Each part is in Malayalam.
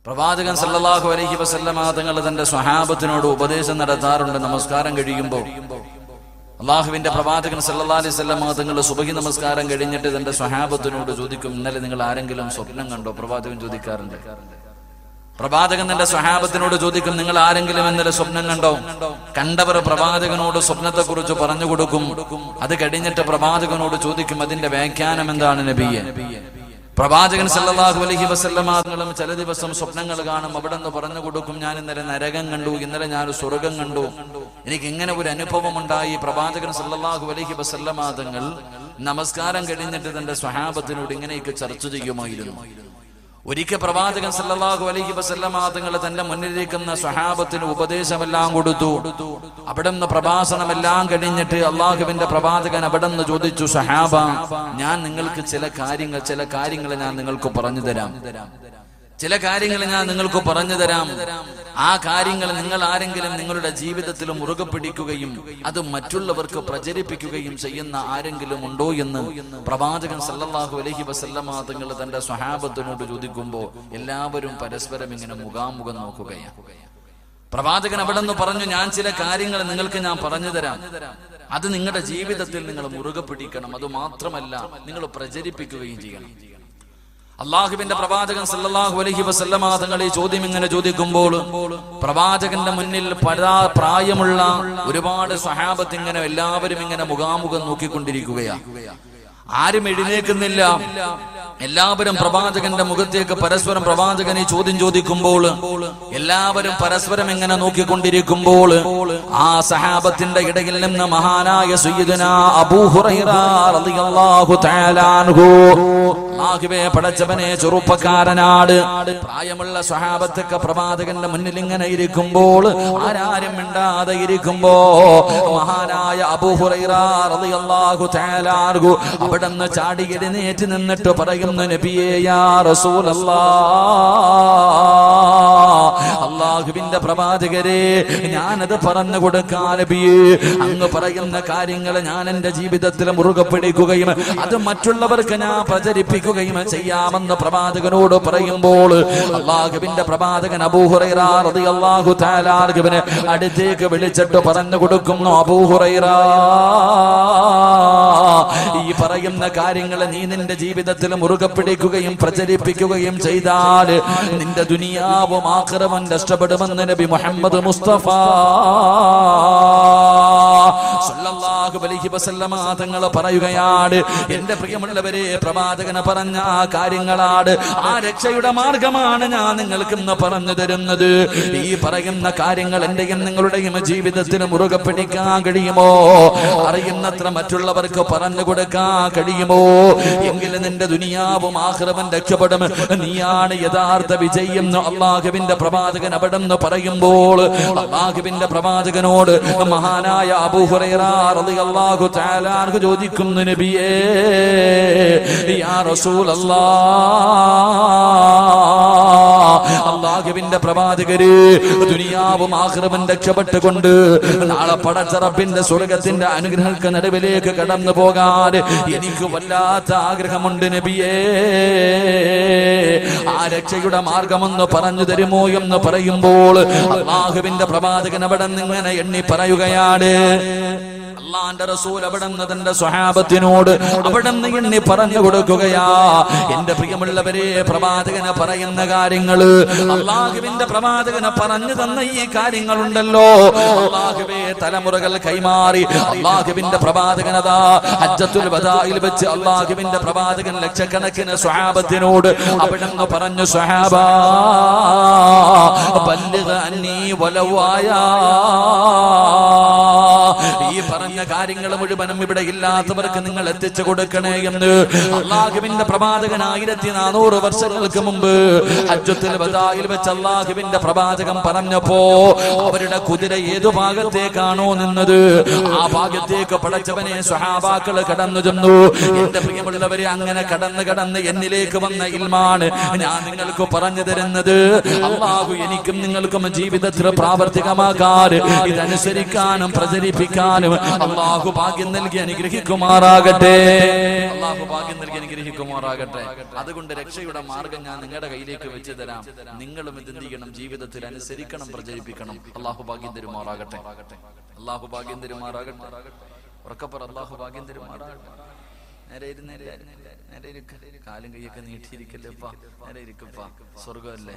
പ്രവാചകൻ സല്ലല്ലാഹു അലൈഹി വസല്ലമ തങ്ങൾ തന്റെ സ്വഹാബത്തിനോട് ഉപദേശം നടത്താറുണ്ട്. നമസ്കാരം കഴിയുമ്പോൾ അള്ളാഹുവിന്റെ പ്രവാചകൻ സല്ലല്ലാഹു അലൈഹി വസല്ലമ തങ്ങൾ സുബഹി നമസ്കാരം കഴിഞ്ഞിട്ട് തന്റെ സ്വഹാബത്തിനോട് ചോദിക്കും, ഇന്നലെ നിങ്ങൾ ആരെങ്കിലും സ്വപ്നം കണ്ടോ? പ്രവാചകൻ ചോദിക്കാറുണ്ട്. പ്രവാചകൻ തന്റെ സ്വഹാബത്തിനോട് ചോദിക്കും, നിങ്ങൾ ആരെങ്കിലും ഇന്നലെ സ്വപ്നം കണ്ടോ? കണ്ടവർ പ്രവാചകനോട് സ്വപ്നത്തെ കുറിച്ച് പറഞ്ഞു കൊടുക്കും. അത് കഴിഞ്ഞിട്ട് പ്രവാചകനോട് ചോദിക്കും, അതിന്റെ വ്യാഖ്യാനം എന്താണ് നബിയെ? പ്രവാചകൻ സല്ലല്ലാഹു അലൈഹി വസല്ലമ തങ്ങളും ചില ദിവസം സ്വപ്നങ്ങൾ കാണും. അവിടെ നിന്ന് പറഞ്ഞു കൊടുക്കും, ഞാൻ ഇന്നലെ നരകം കണ്ടു, ഇന്നലെ ഞാൻ സ്വർഗം കണ്ടു, എനിക്ക് ഇങ്ങനെ ഒരു അനുഭവം ഉണ്ടായി. പ്രവാചകൻ സല്ലല്ലാഹു അലൈഹി വസല്ലമ തങ്ങൾ നമസ്കാരം കഴിഞ്ഞിട്ട് തന്റെ സ്വഹാബത്തിനോട് ഇങ്ങനെയൊക്കെ ചർച്ച ചെയ്യുമായിരുന്നു. ഒരിക്കൽ പ്രവാചകൻ സല്ലല്ലാഹു അലൈഹി വസല്ലമ തങ്ങൾ തന്റെ മുന്നിലിരിക്കുന്ന സ്വഹാബത്തിന് ഉപദേശമെല്ലാം കൊടുത്തു. അവിടെ നിന്ന് പ്രഭാഷണമെല്ലാം കഴിഞ്ഞിട്ട് അള്ളാഹുവിന്റെ പ്രവാചകൻ അവിടെ നിന്ന് ചോദിച്ചു, സ്വഹാബ, ഞാൻ നിങ്ങൾക്ക് ചില കാര്യങ്ങൾ ഞാൻ നിങ്ങൾക്ക് പറഞ്ഞു തരാം. ആ കാര്യങ്ങൾ നിങ്ങൾ ആരെങ്കിലും നിങ്ങളുടെ ജീവിതത്തിൽ മുറുകെ പിടിക്കുകയും അത് മറ്റുള്ളവർക്ക് പ്രചരിപ്പിക്കുകയും ചെയ്യുന്ന ആരെങ്കിലും ഉണ്ടോ എന്ന് പ്രവാചകൻ സല്ലല്ലാഹു അലൈഹി വസല്ലമ തങ്ങൾ തന്റെ സ്വഹാബത്തിനോട് ചോദിക്കുമ്പോൾ എല്ലാവരും പരസ്പരം ഇങ്ങനെ മുഖാമുഖം നോക്കുകയാണ്. പ്രവാചകൻ അവിടെ നിന്ന് പറഞ്ഞു, ഞാൻ ചില കാര്യങ്ങൾ നിങ്ങൾക്ക് ഞാൻ പറഞ്ഞു തരാം, അത് നിങ്ങളുടെ ജീവിതത്തിൽ നിങ്ങൾ മുറുകെ പിടിക്കണം, അത് മാത്രമല്ല നിങ്ങൾ പ്രചരിപ്പിക്കുകയും ചെയ്യണം. അള്ളാഹുവിന്റെ പ്രവാചകൻ സല്ലല്ലാഹു അലൈഹി വസല്ലമ തങ്ങൾ ഈ ചോദ്യം ഇങ്ങനെ ചോദിക്കുമ്പോൾ പ്രവാചകന്റെ മുന്നിൽ പ്രായമുള്ള ഒരുപാട് സ്വഹാബത്ത് ഇങ്ങനെ എല്ലാവരും ഇങ്ങനെ മുഖാമുഖം നോക്കിക്കൊണ്ടിരിക്കുകയാണ്. ആരും എഴുന്നേൽക്കുന്നില്ല. എല്ലാവരും പ്രവാചകന്റെ മുഖത്തേക്ക് പരസ്പരം പ്രവാചകൻ ഈ ചോദ്യം ചോദിക്കുമ്പോൾ എല്ലാവരും പരസ്പരം ഇങ്ങനെ നോക്കിക്കൊണ്ടിരിക്കുമ്പോൾ ആ സഹാബത്തിന്റെ ഇടയിൽ നിന്ന് മഹാനായ സയ്യിദുനാ അബൂ ഹുറൈറ റളിയല്ലാഹു തആല അൻഹു, അല്ലാഹുവേ പടച്ചവനെ, ചെറുപ്പക്കാരനാട് പ്രായമുള്ള സ്വഹാബത്തൊക്കെ പ്രവാചകന്റെ മുന്നിൽ ഇങ്ങനെ ഇരിക്കുമ്പോൾ ആരാരും മിണ്ടാതെ ഇരിക്കുമ്പോ മഹാനായ അബൂ ഹുറൈറ റളിയല്ലാഹു തആല അൻഹു അവിടെ നിന്ന് ചാടി എഴുന്നേറ്റ് നിന്നിട്ട് പറയുന്നു, നബിയേ യാ റസൂലല്ലാഹ്, അല്ലാഹുവിന്റെ പ്രവാചകരെ, ഞാനത് പറഞ്ഞു കൊടുക്കാൻ നബിയേ, അങ്ങ് പറയുന്ന കാര്യങ്ങൾ ഞാൻ എന്റെ ജീവിതത്തിൽ മുറുകെ പിടിക്കുകയും അത് മറ്റുള്ളവർക്ക് ഞാൻ പ്രചരിപ്പിക്കുകയും ചെയ്യാമെന്ന് പ്രവാചകനോട് പറയുമ്പോൾ അല്ലാഹുവിന്റെ പ്രവാചകൻ അബൂ ഹുറൈറ റളിയല്ലാഹു തആല അൻഹുവിനെ അടുത്തേക്ക് വിളിച്ചിട്ട് പറഞ്ഞു കൊടുക്കുന്നു, അബൂ ഹുറൈറ, ഈ പറയുന്ന കാര്യങ്ങൾ നീ നിന്റെ ജീവിതത്തിൽ മുറുകെ പിടിക്കുകയും പ്രചരിപ്പിക്കുകയും ചെയ്താൽ നിന്റെ ദുനിയാവും ആഖിറവും നഷ്ടപ്പെടുമെന്ന് നബി മുഹമ്മദ് മുസ്തഫ സല്ലല്ലാഹു അലൈഹി വസല്ലമ തങ്ങൾ പറയുകയാണ്. എന്റെ പ്രിയമുള്ളവരെ, പ്രവാചകൻ പറഞ്ഞ ആ കാര്യങ്ങളാണ്, ആ രക്ഷയുടെ മാർഗമാണ് ഞാൻ നിങ്ങൾക്ക് ഇന്ന് പറഞ്ഞു തരുന്നത്. ഈ പറയുന്ന കാര്യങ്ങൾ എന്റെയും നിങ്ങളുടെയും ജീവിതത്തിൽ മുറുകെ പിടിക്കാൻ കഴിയുമോ? അറിയുന്നത്ര മറ്റുള്ളവർക്ക് പറഞ്ഞു കൊടുക്കാൻ കഴിയുമോ? എങ്കിലും നിന്റെ ദുനിയാവും ആഖിറവും രക്ഷപ്പെടും. നീയാണ് യഥാർത്ഥ വിജയം അല്ലാഹുവിന്റെ പ്രവാചകൻ അവിടെ നിന്ന് പറയുമ്പോൾ അല്ലാഹുവിന്റെ പ്രവാചകനോട് മഹാനായ അബൂ ഹുറൈറ റളിയല്ലാഹു തആല അൻഹു ചോദിക്കുന്നു, നബിയേ യാ റസൂലല്ലാഹ്, അല്ലാഹുവിന്റെ പ്രവാചകരെ, ദുനിയാവും ആഖിറവും രക്ഷപ്പെട്ടുകൊണ്ട് നാളെ പടച്ച റബ്ബിന്റെ സ്വർഗ്ഗത്തിന്റെ അനുഗ്രഹങ്ങൾക്ക് നടുവിലേക്ക് കടന്നു പോകാൻ എനിക്ക് വല്ലാത്ത ആഗ്രഹമുണ്ട് നബിയേ. ആ രക്ഷയുടെ മാർഗമെന്ന് പറഞ്ഞു തരുമോ എന്ന് പറയുമ്പോൾ അല്ലാഹുവിന്റെ പ്രവാചകൻ അവിടെ നിന്നിങ്ങനെ എണ്ണി പറയുകയാണ്. അല്ലാഹുവിന്റെ റസൂൽ അവിടെ നിന്ന് തന്റെ സ്വഹാബത്തിനോട് അവിടെ നിന്ന് എണ്ണി പറഞ്ഞു കൊടുക്കുകയാ. എന്റെ പ്രിയമുള്ളവരെ, പ്രവാചകനെ പറയുന്ന കാര്യങ്ങള്, അല്ലാഹുവിന്റെ പ്രവാചകനെ പറഞ്ഞു തന്ന ഈ കാര്യങ്ങളുണ്ടല്ലോ, അല്ലാഹുവേ തലമുറകൾ കൈമാറി അല്ലാഹുവിന്റെ പ്രവാചകനതാ ഹജ്ജത്തുൽ വദാഇൽ വെച്ച് അല്ലാഹുവിന്റെ പ്രവാചകൻ ലക്ഷക്കണക്കിന് സ്വഹാബത്തിനോട് അവിടെ നിന്ന് പറഞ്ഞു, സ്വഹാബാ ബല്ലിഗ് അന്നീ വലൗ ആയാ, ഈ പറഞ്ഞ കാര്യങ്ങൾ മുഴുവനും ഇവിടെ ഇല്ലാത്തവർക്ക് നിങ്ങൾ എത്തിച്ചു കൊടുക്കണേ എന്ന് അല്ലാഹുവിന്റെ പ്രവാചകൻ 1400 വർഷങ്ങൾക്ക് മുമ്പ് ഹജ്ജത്തുൽ വദാഇൽ വെച്ച് അല്ലാഹുവിന്റെ പ്രവാചകൻ പറഞ്ഞപ്പോ അവരുടെ കുതിര ഏതു ഭാഗത്തേക്കാണോ നിന്നത് ആ ഭാഗത്തേക്ക് പടച്ചവനെ സ്വഹാബാക്കൾ കടന്നു ചെന്നു. എന്റെ പ്രിയമുള്ളവരെ, അങ്ങനെ കടന്ന് എന്നിലേക്ക് വന്ന ഇൽമാണ് ഞാൻ നിങ്ങൾക്ക് പറഞ്ഞു തരുന്നത്. അല്ലാഹു എനിക്കും നിങ്ങൾക്കും ജീവിതത്തിൽ പ്രാവർത്തികമാക്കാൻ, ഇതനുസരിക്കാനും പ്രചരിപ്പിക്കാനും പ്രചരിപ്പിക്കാനും അല്ലാഹു ഭാഗ്യം നൽകി അനുഗ്രഹിക്കുമാറാകട്ടെ. അല്ലാഹു ഭാഗ്യം നൽകി അനുഗ്രഹിക്കുമാറാകട്ടെ. അതുകൊണ്ട് രക്ഷയുടെ മാർഗം ഞാൻ നിങ്ങളുടെ കയ്യിലേക്ക് വെച്ച് തരാം. നിങ്ങളും ഇത് എന്ത് ചെയ്യണം? ജീവിതത്തിൽ അനുസരിക്കണം, പ്രചരിപ്പിക്കണം. അല്ലാഹു ഭാഗ്യം തരുമാറാകട്ടെ. അല്ലാഹു ഭാഗ്യം തരുമാറാകട്ടെ. ഉറക്കപ്പറ അല്ലാഹു ഭാഗ്യം തരുമാറാകട്ടെ. നേരെ ഇരിക്ക, കാലും കൈയൊക്കെ നീട്ടിയിരിക്കല്ലേപ്പാ. നേരെ ഇരിക്കപ്പാ. സ്വർഗമല്ലേ,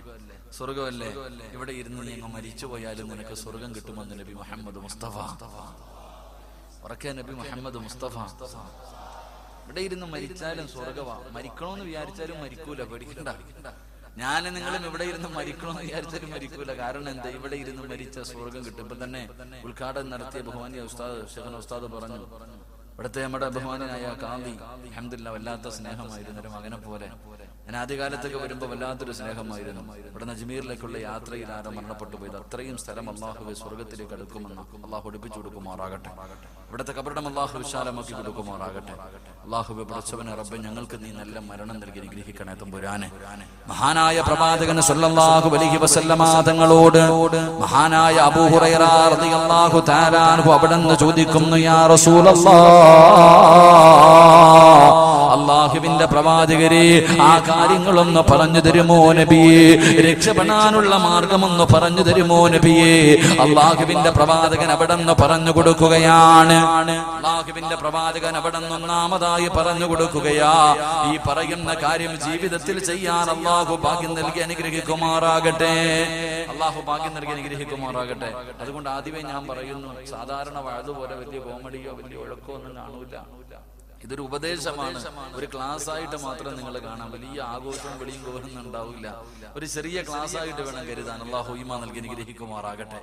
സ്വർഗമല്ലേ. ഇവിടെ ഇരുന്ന് നീ അങ്ങ് മരിച്ചു പോയാലും നിനക്ക് സ്വർഗം കിട്ടുമെന്ന് നബി മുഹമ്മദ് മുസ്തഫ. ഉറക്കെ നബി മുഹമ്മദ് മുസ്തഫ. ഇവിടെ ഇരുന്ന് മരിച്ചാലും സ്വർഗവാ. മരിക്കണമെന്ന് വിചാരിച്ചാലും മരിക്കൂല, പേടിക്കണ്ട. ഞാൻ നിങ്ങളും ഇവിടെ ഇരുന്ന് മരിക്കണമെന്ന് വിചാരിച്ചാലും മരിക്കൂല. കാരണം എന്താ? ഇവിടെ ഇരുന്ന് മരിച്ച സ്വർഗം കിട്ടും. ഇപ്പൊ തന്നെ ഉദ്ഘാടനം നടത്തിയ ബഹുമാനിയ ഉസ്താദ് ഷെയ്ഖുന ഉസ്താദ് പറഞ്ഞു, ഇവിടുത്തെ നമ്മുടെ ബഹുമാനായ കാന്തി അൽഹംദുലില്ലാഹ് വല്ലാത്ത സ്നേഹമായിരുന്നു, ഒരു മകനെ പോലെ. ഞാൻ ആദ്യകാലത്തൊക്കെ വരുമ്പോൾ വല്ലാത്തൊരു സ്നേഹമായിരുന്നു. ഇവിടെ അജ്മീറിലേക്കുള്ള യാത്രയിൽ ആരോ മരണപ്പെട്ടു പോയത്. അത്രയും സ്ഥലം അള്ളാഹുവെ സ്വർഗത്തിലേക്ക് അടുക്കുമെന്ന് അള്ളാഹു പഠിപ്പിച്ചു കൊടുക്കുമാറാകട്ടെ. ഇവിടുത്തെ കബറിടം അള്ളാഹു വിശാലമാക്കി കൊടുക്കുമാറാകട്ടെ. അള്ളാഹുവെ പടച്ചവനെ റബ്ബേ, ഞങ്ങൾക്ക് നീ നല്ല മരണം നൽകി അനുഗ്രഹിക്കണേ തമ്പുരാനെ. മഹാനായ പ്രവാചകൻ സല്ലല്ലാഹു അലൈഹി വസല്ലമ തങ്ങളോട് മഹാനായ അബൂ ഹുറൈറ റളിയല്ലാഹു തആല അൻഹു അവിടുന്ന് ചോദിക്കുന്നു, യാ റസൂലല്ലാഹ്, അല്ലാഹുവിന്റെ പ്രവാചകരെ, ആ കാര്യങ്ങളൊന്ന് പറഞ്ഞു തരുമോ നബിയേ? രക്ഷപ്പെടാനുള്ള മാർഗമൊന്ന് പറഞ്ഞു തരുമോ നബിയേ? അല്ലാഹുവിന്റെ പ്രവാചകൻ അവിടുന്ന് പറഞ്ഞു കൊടുക്കുകയാണ്. അല്ലാഹുവിന്റെ പ്രവാചകൻ അവിടുന്ന് ഒന്നാമതായി പറഞ്ഞു കൊടുക്കുകയാ, ഈ പറയുന്ന കാര്യം ജീവിതത്തിൽ ചെയ്യാൻ അല്ലാഹു ഭാഗ്യം നൽകി അനുഗ്രഹിക്കുമാറാകട്ടെ. അല്ലാഹു ഭാഗ്യം നൽകി അനുഗ്രഹിക്കുമാറാകട്ടെ. അതുകൊണ്ട് ആദ്യമേ ഞാൻ പറയുന്നു, സാധാരണ വഅദ് പോലെ വലിയ കോമഡിയോ വലിയ ഒഴക്കോ ഒന്നും കാണൂല. ഇതൊരു ഉപദേശമാണ്. ഒരു ക്ലാസ് ആയിട്ട് മാത്രം നിങ്ങൾ കാണാം. വലിയ ആഘോഷവും വെളിയും കോരൊന്നും ഉണ്ടാവില്ല. ഒരു ചെറിയ ക്ലാസ് ആയിട്ട് വേണം കരുതാൻ. അല്ലാഹു ഈമാൻ നൽകി അനുഗ്രഹിക്കുമാറാകട്ടെ.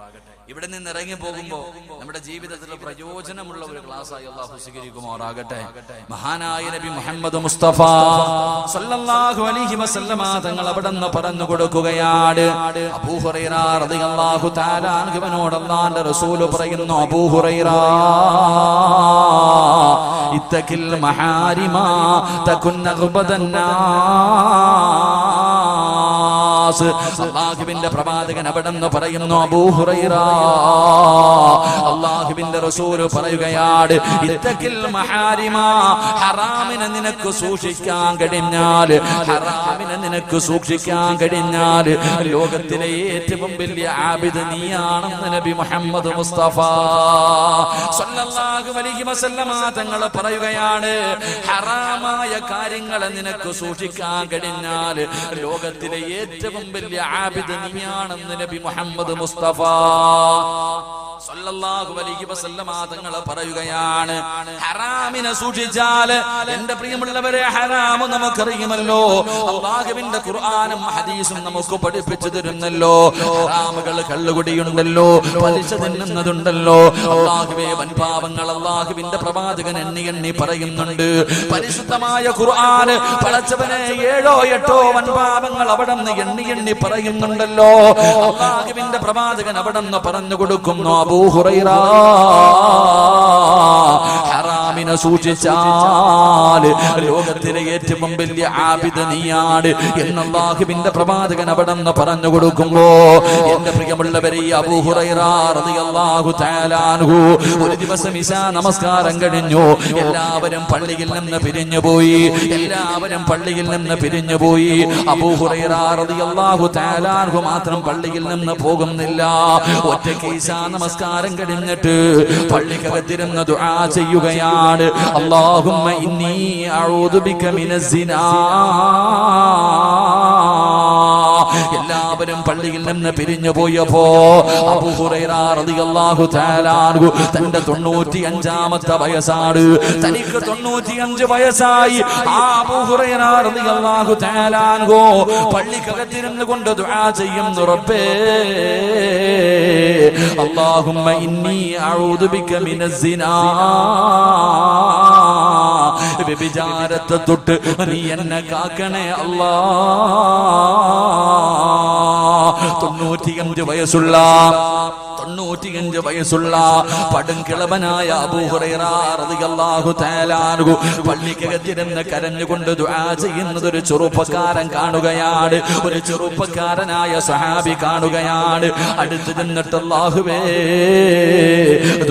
ഇവിടെ നിന്ന് ഇറങ്ങി പോകുമ്പോ നമ്മുടെ ജീവിതത്തിൽ പ്രയോജനമുള്ള ഒരു ക്ലാസ് ആയി അല്ലാഹു സ്വീകരിക്കുമാറാകട്ടെ. മഹാനായ നബി മുഹമ്മദ് മുസ്തഫ സല്ലല്ലാഹു അലൈഹി വസല്ലമ തങ്ങൾ അവിടുന്ന് പറഞ്ഞു കൊടുക്കുകയാണ്. അബൂ ഹുറൈറ റളിയല്ലാഹു തആല അൻഹുവിനോട് അല്ലാഹുവിന്റെ റസൂൽ പറയുന്നു, അബൂ ഹുറൈറ, ഇത്തഖിൽ മഹാരിമാ തകുൻ അഗ്ബദന്നാസ്. അല്ലാഹുവിന്റെ പ്രവാചകൻ അവിടുന്ന് പറയുന്നു, അബൂ ഹുറൈറ, അല്ലാഹുവിന്റെ റസൂൽ പറയുകയാണ്, ഇത്തഖിൽ മഹാരിമാ, ഹറാമിനെ നിനക്ക് സൂക്ഷിക്കാൻ കഴിഞ്ഞാൽ, ഹറാമിനെ നിനക്ക് സൂക്ഷിക്കാൻ കഴിഞ്ഞാൽ ലോകത്തിലെ ഏറ്റവും വലിയ ആബിദ് നീയാണെന്ന് നബി മുഹമ്മദ് മുസ്തഫ സല്ലല്ലാഹു അലൈഹി വസല്ലമ തങ്ങൾ പറയുകയാണ്. ഹറാമായ കാര്യങ്ങളെ നിനക്ക് സൂക്ഷിക്കാൻ കഴിഞ്ഞാൽ ലോകത്തിലെ ഏറ്റവും വലിയ ആബിദ് നീയാണെന്ന് നബി മുഹമ്മദ് മുസ്തഫ സല്ലല്ലാഹു അലൈഹി വസല്ലമ തങ്ങൾ പറയുകയാണ്. ഹറാമിനെ സൂക്ഷിച്ചാൽ, എന്റെ പ്രിയമുള്ളവരെ, ഹറാം നമുക്കറിയുമല്ലോ. അല്ലാഹുവിന്റെ ഖുർആനും ഹദീസും നമുക്ക് പഠിപ്പിച്ചു തരുന്നല്ലോ. ഹറാമുകൾ, കള്ളുകുടിയുണ്ടല്ലോ, പലിശ തിന്നുന്നതുണ്ടല്ലോ. അല്ലാഹുവേ, വൻപാപങ്ങൾ അല്ലാഹുവിന്റെ പ്രവാചകൻ എണ്ണി എണ്ണി പറയുന്നുണ്ട്. പരിശുദ്ധമായ ഖുർആന് പടച്ചവനെ 7 8 വൻപാപങ്ങൾ അവിടെ നിന്ന് എണ്ണി എണ്ണി പറയുന്നുണ്ടല്ലോ. അല്ലാഹുവിന്റെ പ്രവാചകൻ അവിടെ നിന്ന് പറഞ്ഞു കൊടുക്കുന്നു, അബൂ ഹുറൈറ, ഹറാമിനെ സൂക്ഷിച്ചാൽ ലോകത്തിലെ ഏറ്റവും വലിയ ആബിദ് നീയാണ് എന്ന് അല്ലാഹുവിന്റെ പ്രവാചകൻ അവിടെ നിന്ന് പറഞ്ഞു കൊടുക്കുമ്പോ, എന്റെ പ്രിയമുള്ളവരെ, അബൂ ഹുറൈറ റളിയല്ലാഹു തആല അൻഹു ഒരു ദിവസം ഇശാ നമസ്കാരം കഴിഞ്ഞു. എല്ലാവരും പള്ളിയിൽ നിന്ന് പിരിഞ്ഞുപോയി. അബൂ ഹുറൈറ റളിയല്ലാഹു തആല അൻഹു മാത്രം പള്ളിയിൽ നിന്ന് പോകുന്നില്ല. ഒറ്റയ്ക്ക് ഇശാ നമസ്കാരം കഴിഞ്ഞിട്ട് പള്ളിക്കകത്തിരുന്ന് ദുആ ചെയ്യുകയാണ്. അല്ലാഹുമ്മ ഇന്നി അഊദു ബിക മിനസ് സിനാ. എല്ലാവരും പള്ളിയിൽ നിന്ന് പിരിഞ്ഞു പോയപ്പോ അബൂ ഹുറൈറ റളിയല്ലാഹു തആല അൻഹു തന്റെ 95ാമത്തെ വയസ്സാണ്. തനിക്ക് 95 വയസ്സായി. ആ അബൂ ഹുറൈറ റളിയല്ലാഹു തആല അൻഹു പള്ളിക്കകത്തിരുന്ന് കൊണ്ട് ദുആ ചെയ്യുന്നു, റബ്ബേ, അല്ലാഹുമ്മ ഇന്നി അഊദു ബിക മിനസ് സിനാ. വ്യഭിചാരത്തെ തൊട്ട് നീ എന്നെ കാക്കണേ അല്ലാ. 95 വയസ്സുള്ള 95 വയസ്സുള്ള പടുംകിളവനായ അബൂ ഹുറൈറ റളിയല്ലാഹു തആല അൻഹു പള്ളിക്കകത്തിരുന്ന് കരഞ്ഞുകൊണ്ട് ദുആ ചെയ്യുന്നത് ഒരു ചെറുപ്പക്കാരൻ കാണുകയാണ്. ഒരു ചെറുപ്പക്കാരനായ സ്വഹാബി കാണുകയാണ്. അടുത്ത് ചെന്നിട്ട് അല്ലാഹുവേ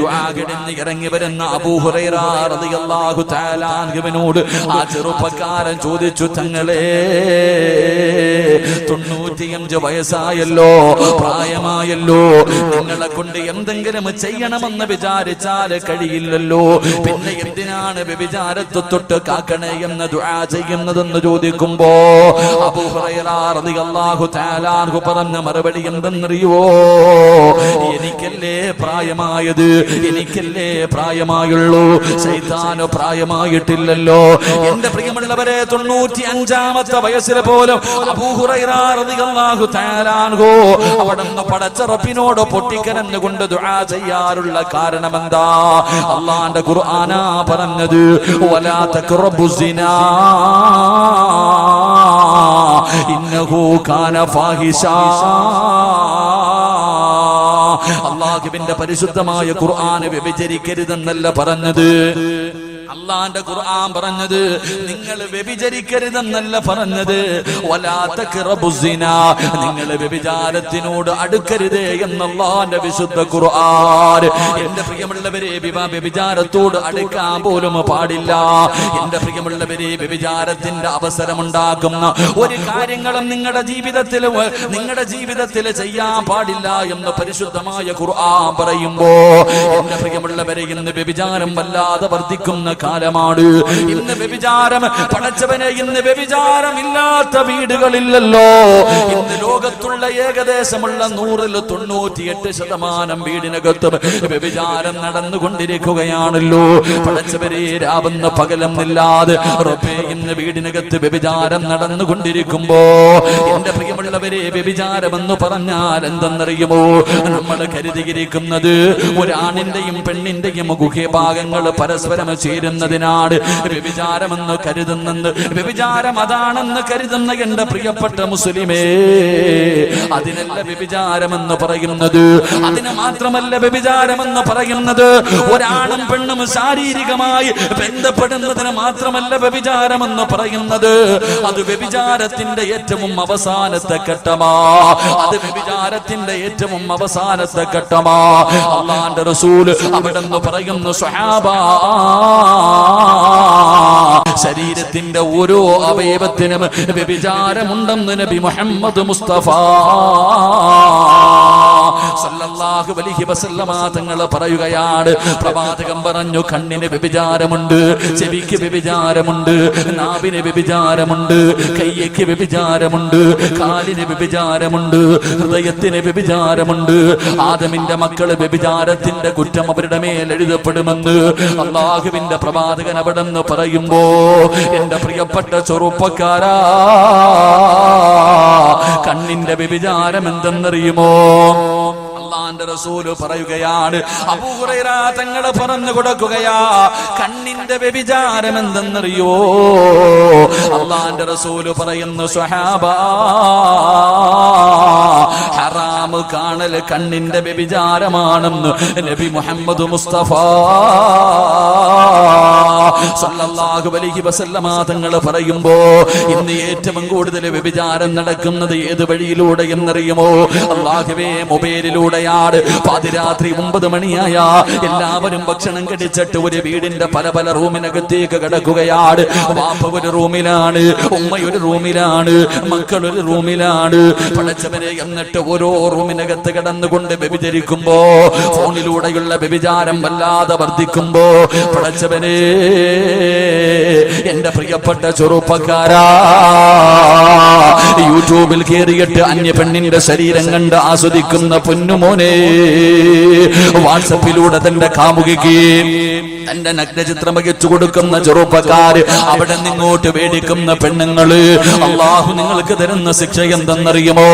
ദുആ കിടന്ന് ഇറങ്ങി വരുന്ന അബൂ ഹുറൈറ റളിയല്ലാഹു തആല അൻഹുവിനോട് ആ ചെറുപ്പക്കാരൻ ചോദിച്ചു, തങ്ങളെ 95 വയസ്സായല്ലോ, പ്രായമായല്ലോ, നിങ്ങളെ കൊണ്ട് എന്തെങ്കിലും ചെയ്യണമെന്ന് വിചാരിച്ചാൽ കഴിയില്ലല്ലോ, പിന്നെ എന്തിനാണ് വ്യഭിചാരത്തെ തൊട്ട് കാക്കണേ എന്ന് ദുആ ചെയ്യുന്നതെന്ന് ചോദിക്കുമ്പോ അബൂ ഹുറൈറ റളിയല്ലാഹു തആല അൻഹു പറഞ്ഞ മറുപടി എന്തെന്നറിയോ? എനിക്കല്ലേ പ്രായമായത്, എനിക്കല്ലേ പ്രായമായുള്ളൂ, ശൈത്താന് പ്രായമായിട്ടില്ലല്ലോ. എന്റെ പ്രിയമുള്ളവരെ, 95ാമത്തെ വയസ്സിൽ പോലും അബൂ ഹുറൈറ റളിയല്ലാഹു തആല അൻഹു അവിടുന്ന് പടച്ച റബ്ബിനോട് പൊട്ടിക്കരഞ്ഞുകൊണ്ട് ദുആ ചെയ്യാറുള്ള കാരണം എന്താ? അല്ലാഹുവിന്റെ ഖുർആനാ പറഞ്ഞത്, വലാ തഖറബു സിനാ ഇന്നഹു കാന ഫാഹിഷാ. അല്ലാഹുവിന്റെ പരിശുദ്ധമായ ഖുർആൻ വ്യഭിചരിക്കരുതെന്നല്ല പറഞ്ഞത്. അല്ലാഹുവിന്റെ ഖുർആൻ പറഞ്ഞത് നിങ്ങൾ വ്യഭിചരിക്കരുതെന്നല്ല പറഞ്ഞത്. വലാ തഖറബു സിനാ, നിങ്ങൾ വ്യഭിചാരത്തിനോട് അടുക്കരുതേ എന്ന് അല്ലാഹുവിന്റെ വിശുദ്ധ ഖുർആൻ. എന്റെ പ്രിയമുള്ളവരെ, വ്യഭിചാരത്തോട് അടുക്കാൻ പോലും പാടില്ല. എന്റെ പ്രിയമുള്ളവരെ, വ്യഭിചാരത്തിന്റെ അവസരമുണ്ടാക്കുന്ന ഒരു കാര്യങ്ങളും നിങ്ങളുടെ ജീവിതത്തിൽ ചെയ്യാൻ പാടില്ല എന്ന് പരിശുദ്ധമായ ഖുർആൻ പറയുമ്പോ, എന്റെ പ്രിയമുള്ളവരെ, ഇന്ന് വ്യഭിചാരം വല്ലാതെ വർദ്ധിക്കുന്ന കാലമാണ്. ഇന്ന് വ്യഭിചാരം, പടച്ചവനെ, ഇന്ന് വ്യഭിചാരം ഇല്ലാത്ത വീടുകളില്ലല്ലോ. ഇന്ന് ലോകത്തുള്ള ഏകദേശമുള്ള 100-98% വീടിനകത്തും വ്യഭിചാരം നടന്നുകൊണ്ടിരിക്കുകയാണല്ലോ. പടച്ചവരെ, രാവെന്ന് പകലെന്നില്ലാതെ റബ്ബേ ഇന്ന് വീടിനകത്ത് വ്യഭിചാരം നടന്നുകൊണ്ടിരിക്കുമ്പോ, എന്റെ പ്രിയമുള്ളവരെ, വ്യഭിചാരമെന്ന് പറഞ്ഞാൽ എന്തെന്നറിയുമോ? നമ്മൾ കരുതിയിരിക്കുന്നത് ഒരാണിന്റെയും പെണ്ണിന്റെയും ഗുഹ്യഭാഗങ്ങൾ പരസ്പരം ചേരുന്നതിനാണ് വ്യഭിചാരമെന്ന് കരുതുന്നത്. വ്യഭിചാരം അതാണെന്ന് കരുതുന്ന എന്റെ പ്രിയപ്പെട്ട മുസ്ലിമേ, അതിനല്ല വ്യഭിചാരമെന്ന് പറയുന്നത്. അതിന് മാത്രമല്ല വ്യഭിചാരമെന്ന് പറയുന്നത്. ഒരാണും പെണ്ണും ശാരീരികമായി ബന്ധപ്പെടുന്നതിന് മാത്രമല്ല വ്യഭിചാരമെന്ന് പറയുന്നത്. അത് വ്യഭിചാരത്തിന്റെ ഏറ്റവും അവസാനത്തെ ഘട്ടമാ. അത് വ്യഭിചാരത്തിന്റെ ഏറ്റവും അവസാനത്തെ ഘട്ടമാ. അല്ലാഹുവിന്റെ റസൂൽ അവിടെന്ന് പറയുന്നു, സ്വഹാബാ, ശരീരത്തിന്റെ ഓരോ അവയവത്തിനും വ്യഭിചാരമുണ്ടെന്ന് നബി മുഹമ്മദ് മുസ്തഫ സല്ലല്ലാഹു അലൈഹി വസല്ലമ തങ്ങൾ പറയുകയാണ്. പ്രവാചകൻ പറഞ്ഞു, കണ്ണിന് വ്യഭിചാരമുണ്ട്, ചെവിക്ക് വ്യഭിചാരമുണ്ട്, നാവിന് വ്യഭിചാരമുണ്ട്, കൈയ്ക്ക് വ്യഭിചാരമുണ്ട്, കാലിന് വ്യഭിചാരമുണ്ട്, ഹൃദയത്തിന് വ്യഭിചാരമുണ്ട്. ആദമിന്റെ മക്കള് വ്യഭിചാരത്തിന്റെ കുറ്റം അവരുടെ മേൽ എഴുതപ്പെടുമെന്ന് അല്ലാഹുവിന്റെ പ്രവാചകൻ അവിടെന്ന് പറയുമ്പോ, എന്റെ പ്രിയപ്പെട്ട ചെറുപ്പക്കാരാ, കണ്ണിന്റെ വ്യഭിചാരം എന്തെന്നറിയുമോ? അല്ലാഹുവിന്റെ റസൂൽ പറയുകയാണ്, അബൂ ഹുറൈറ തങ്ങൾ പറഞ്ഞു കൊടുക്കുകയാ, കണ്ണിന്റെ വ്യഭിചാരം എന്തെന്നറിയോ? അല്ലാഹുവിന്റെ റസൂൽ പറയുന്നു, സ്വഹാബാ, ഹറാം കാണൽ കണ്ണിന്റെ വ്യഭിചാരമാണെന്ന് നബി മുഹമ്മദ് മുസ്തഫ സല്ലല്ലാഹു അലൈഹി വസല്ലമ തങ്ങൾ പറയുമ്പോ, ഇന്ന് ഏറ്റവും കൂടുതൽ വ്യഭിചാരം നടക്കുന്നത് ഏത് വഴിയിലൂടെ എന്നറിയുമോ? അല്ലാഹുവേ, മൊബൈലിലൂടെയാണ്. പാതിരാത്രി 9 മണിയായ എല്ലാവരും ഭക്ഷണം കഴിച്ചിട്ട് ഒരു വീടിന്റെ പല പല റൂമിനകത്തേക്ക് കിടക്കുകയാണ്. വാപ്പ ഒരു റൂമിലാണ്, ഉമ്മ ഒരു റൂമിലാണ്, മക്കൾ ഒരു റൂമിലാണ്. പടച്ചവനെ, എന്നിട്ട് ഓരോ റൂമിനകത്ത് കിടന്നുകൊണ്ട് വ്യഭിചരിക്കുമ്പോ, ഫോണിലൂടെയുള്ള വ്യഭിചാരം വല്ലാതെ വർദ്ധിക്കുമ്പോ, പടച്ചവനെ, എന്റെ പ്രിയപ്പെട്ട ചെറുപ്പക്കാരാ, യൂട്യൂബിൽ കയറിയിട്ട് അന്യ പെണ്ണിന്റെ ശരീരം കണ്ട് ആസ്വദിക്കുന്ന പൊന്നുമോനെ, വാട്സപ്പിലൂടെ തന്റെ കാമുകിക്ക് തന്റെ നഗ്നചിത്രം വഹിച്ചു കൊടുക്കുന്ന ചെറുപ്പക്കാര്, അവിടെ നിങ്ങോട്ട് വേടിക്കുന്ന പെണ്ണുങ്ങള്, അള്ളാഹു നിങ്ങൾക്ക് തരുന്ന ശിക്ഷ എന്തെന്നറിയുമോ?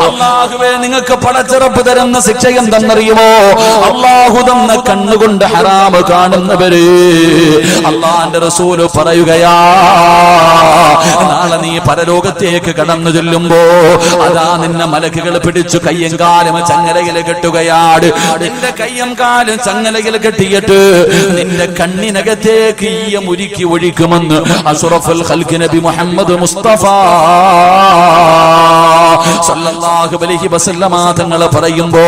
അള്ളാഹുവേ, നിങ്ങൾക്ക് പടച്ചിറപ്പ് തരുന്ന ശിക്ഷ എന്തെന്നറിയുമോ? അല്ലാഹു തന്ന കണ്ണുകൊണ്ട് ഹറാമ് കാണുന്നവര് അല്ലാഹുവിന്റെ റസൂല് പറയുകയാ, നാളെ നീ പരലോകത്തേക്ക് കടന്നു ചെല്ലുമ്പോ അതാ നിന്നെ മലക്കുകൾ പിടിച്ചു കയ്യും കാലും ചങ്ങലയിൽ കെട്ടുകയാണ്. നിന്റെ കയ്യും കാലും ചങ്ങലയിൽ കെട്ടിയിട്ട് നിന്റെ കണ്ണിനകത്തേക്ക് ഈയം ഉരുക്കി ഒഴിക്കുമെന്ന് അഷ്റഫുൽ ഖൽഖ് നബി മുഹമ്മദ് മുസ്തഫ സല്ലല്ലാഹു അലൈഹി വസല്ലമ തങ്ങൾ പറയുമ്പോ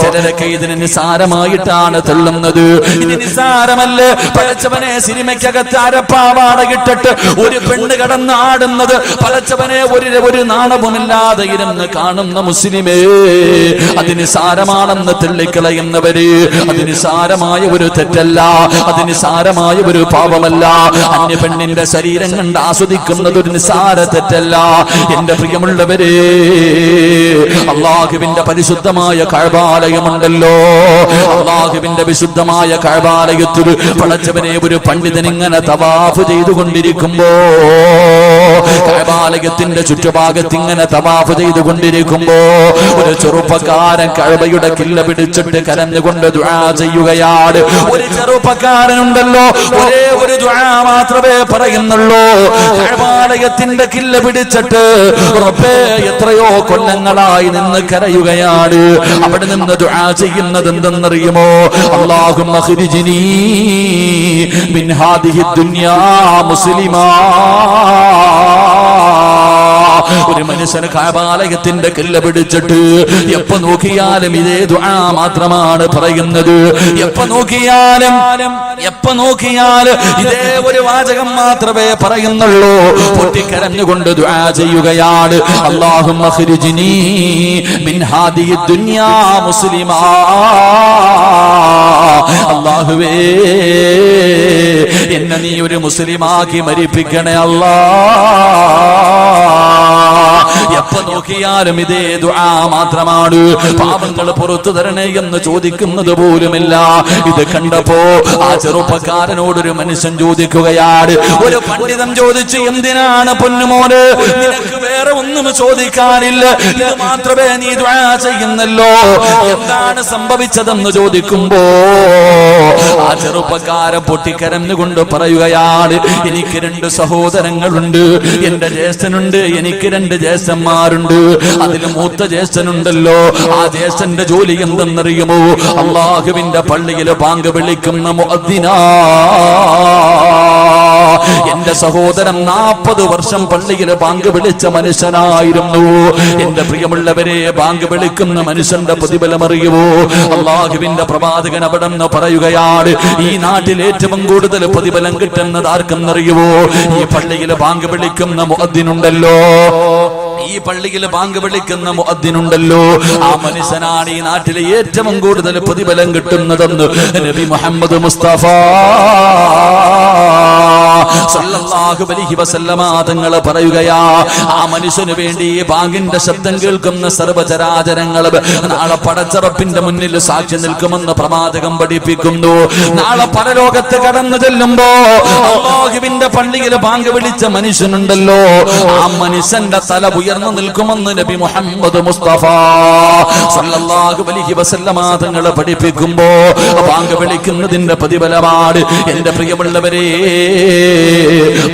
ചിലരൊക്കെ ഇതിന് നിസാരമായിട്ടാണ് തള്ളുന്നത്. ഇനി നിസാരമല്ലേ പടച്ചവനെ, സിനിമയ്ക്കകത്ത് അരപ്പാവാട ഇട്ടിട്ട് ഒരു പെണ്ണ് കടന്ന് ആടുന്നത് പടച്ചവനെ ഒരു നാണവുമില്ലാതെ ഇരുന്ന് കാണുന്ന മുസ്ലിമേ, അത് നിസാരമാണെന്ന് തള്ളിക്കളയുന്നവര്, അത് നിസാരമായ ഒരു തെറ്റല്ല, അത് നിസാരമായ ഒരു പാപമല്ല. അന്യ പെണ്ണിന്റെ ശരീരം കണ്ട് ആസ്വദിക്കുന്നത് ഒരു നിസാര തെറ്റല്ല. എന്റെ പ്രിയമുള്ളവരെ, അല്ലാഹുവിന്റെ പരിശുദ്ധമായ കഅബാലയമുണ്ടല്ലോ, അല്ലാഹുവിന്റെ വിശുദ്ധമായ കഅബാലയത്തിൽ പടച്ചവനെ ഒരു പണ്ഡിതൻ ഇങ്ങനെ തവാഫ് ചെയ്തുകൊണ്ടിരിക്കുമ്പോ, കഅബാലയത്തിന്റെ ചുറ്റുഭാഗത്ത് ഇങ്ങനെ തവാഫ് ചെയ്തുകൊണ്ടിരിക്കുമ്പോ ഒരു ചെറുപ്പക്കാരൻ കഅബയുടെ കില്ല പിടിച്ചിട്ട് കരഞ്ഞുകൊണ്ട് ദുആ ചെയ്യുകയാണ്. ഒരു ചെറുപ്പക്കാരനുണ്ടല്ലോ, ഒരേ ഒരു ദുആ മാത്രമേ പറയുന്നുള്ളൂ. കഅബാലയത്തിന്റെ കില്ല പിടിച്ചിട്ട് റബ്ബേ എത്രയോ കൊല്ലങ്ങളായി നിന്ന് കരയുകയാണ്. അവിടെ നിന്ന് ദുആ ചെയ്യുന്നത് എന്തെന്നറിയുമോ? അല്ലാഹുമ്മ ഖ്രിജ്നി മിൻ ഹാദിഹി ദുനിയാ മുസ്ലിമാ. ഒരു മനുഷ്യന് കഅബാലയത്തിന്റെ കില്ല പിടിച്ചിട്ട് എപ്പോ നോക്കിയാലും ഇതേ ദുആ മാത്രമാണ് പറയുന്നത്. എപ്പോ നോക്കിയാലും ഇതേ ഒരു വാചകം മാത്രമേ പറയുന്നുള്ളൂ. പൊട്ടിക്കരഞ്ഞുകൊണ്ട് ദുആ ചെയ്യുകയാണ്. അല്ലാഹുമ്മ ഖ്രിജ്നി മിൻ ഹാദിഹി ദുനിയാ മുസ്ലിമാ. അല്ലാഹുവേ, എന്നെ നീ ഒരു മുസ്ലിമാക്കി മരിപ്പിക്കണേ അല്ലാ. എപ്പോ നോക്കിയാലും ഇതേ ദുആ മാത്രമാണ്. പാപങ്ങൾ പുറത്തു തരണേ എന്ന് ചോദിക്കുന്നത് പോലുമില്ല. ഇത് കണ്ടപ്പോ ആ ചെറുപ്പക്കാരനോടൊരു മനുഷ്യൻ ചോദിക്കുകയാണ്. ഒരു പണ്ഡിതൻ ചോദിച്ചു, എന്തിനാണ് പൊന്നുമോന്, നിനക്ക് വേറെ ഒന്നും ചോദിക്കാനില്ല, ഇത് മാത്രമേ നീ ദുആ ചെയ്യുന്നല്ലോ, എന്താണ് സംഭവിച്ചതെന്ന് ചോദിക്കുമ്പോ ആ ചെറുപ്പക്കാരൻ പൊട്ടിക്കരഞ്ഞുകൊണ്ട് പറയുകയാണ്, എനിക്ക് 2 സഹോദരങ്ങളുണ്ട്, എന്റെ ജ്യേഷ്ഠനുണ്ട്, എനിക്ക് 2 ജ്യേഷ്ഠന്മാരുണ്ട്. അതിൽ മൂത്ത ജ്യേഷ്ഠനുണ്ടല്ലോ, ആ ജ്യേഷ്ഠന്റെ ജോലി എന്തെന്നറിയുമോ? അല്ലാഹുവിന്റെ പള്ളിയിൽ ബാങ്ക് വിളിക്കുന്ന മുഅദ്ദിനാ. എന്റെ സഹോദരൻ 40 വർഷം പള്ളിയിൽ ബാങ്ക് വിളിച്ച മനുഷ്യനായിരുന്നു. എന്റെ പ്രിയമുള്ളവരെ, ബാങ്ക് വിളിക്കുന്ന മനുഷ്യന്റെ പ്രതിഫലം അറിയുമോ? അല്ലാഹുവിന്റെ പ്രവാചകൻ അവിടെ നിന്ന് പറയുകയാണ്, ഈ നാട്ടിൽ ഏറ്റവും കൂടുതൽ പ്രതിഫലം കിട്ടുന്നത് ആർക്കെന്നറിയുമോ? ഈ പള്ളിയിൽ ബാങ്ക് വിളിക്കുന്ന മുഅദ്ദിനുണ്ടല്ലോ, ഈ പള്ളിയിൽ ബാങ്ക് വിളിക്കുന്ന മുഅദ്ദിനുണ്ടല്ലോ, ആ മനുഷ്യനാണ് ഈ നാട്ടിലെ ഏറ്റവും കൂടുതൽ പ്രതിഫലം കിട്ടുന്നതെന്ന് നബി മുഹമ്മദ് മുസ്തഫ സല്ലല്ലാഹു അലൈഹി വസല്ലമ തങ്ങൾ പറയുകയാ. ആ മനുഷ്യന് വേണ്ടി ബാങ്കിന്റെ ശബ്ദം കേൾക്കുന്ന സർവ്വചരാചരങ്ങൾ നാളെ പടച്ചറപ്പിന്റെ മുന്നിൽ സാക്ഷി നിൽക്കുമെന്ന് പ്രവാചകം പഠിപ്പിക്കുന്നു. നാളെ പരലോകത്ത് കടന്നു ചെല്ലുമ്പോ അല്ലാഹുവിന്റെ പള്ളിയിൽ ബാങ്ക് വിളിച്ച മനുഷ്യനുണ്ടല്ലോ, ആ മനുഷ്യന്റെ തല ഉയർന്നു നിൽക്കുമെന്ന് നബി മുഹമ്മദ് മുസ്തഫ സല്ലല്ലാഹു അലൈഹി വസല്ലമ തങ്ങൾ പഠിപ്പിക്കുമ്പോ ബാങ്ക് വിളിക്കുന്നതിന്റെ പ്രതിഫലമാണ്. എന്റെ പ്രിയമുള്ളവരെ,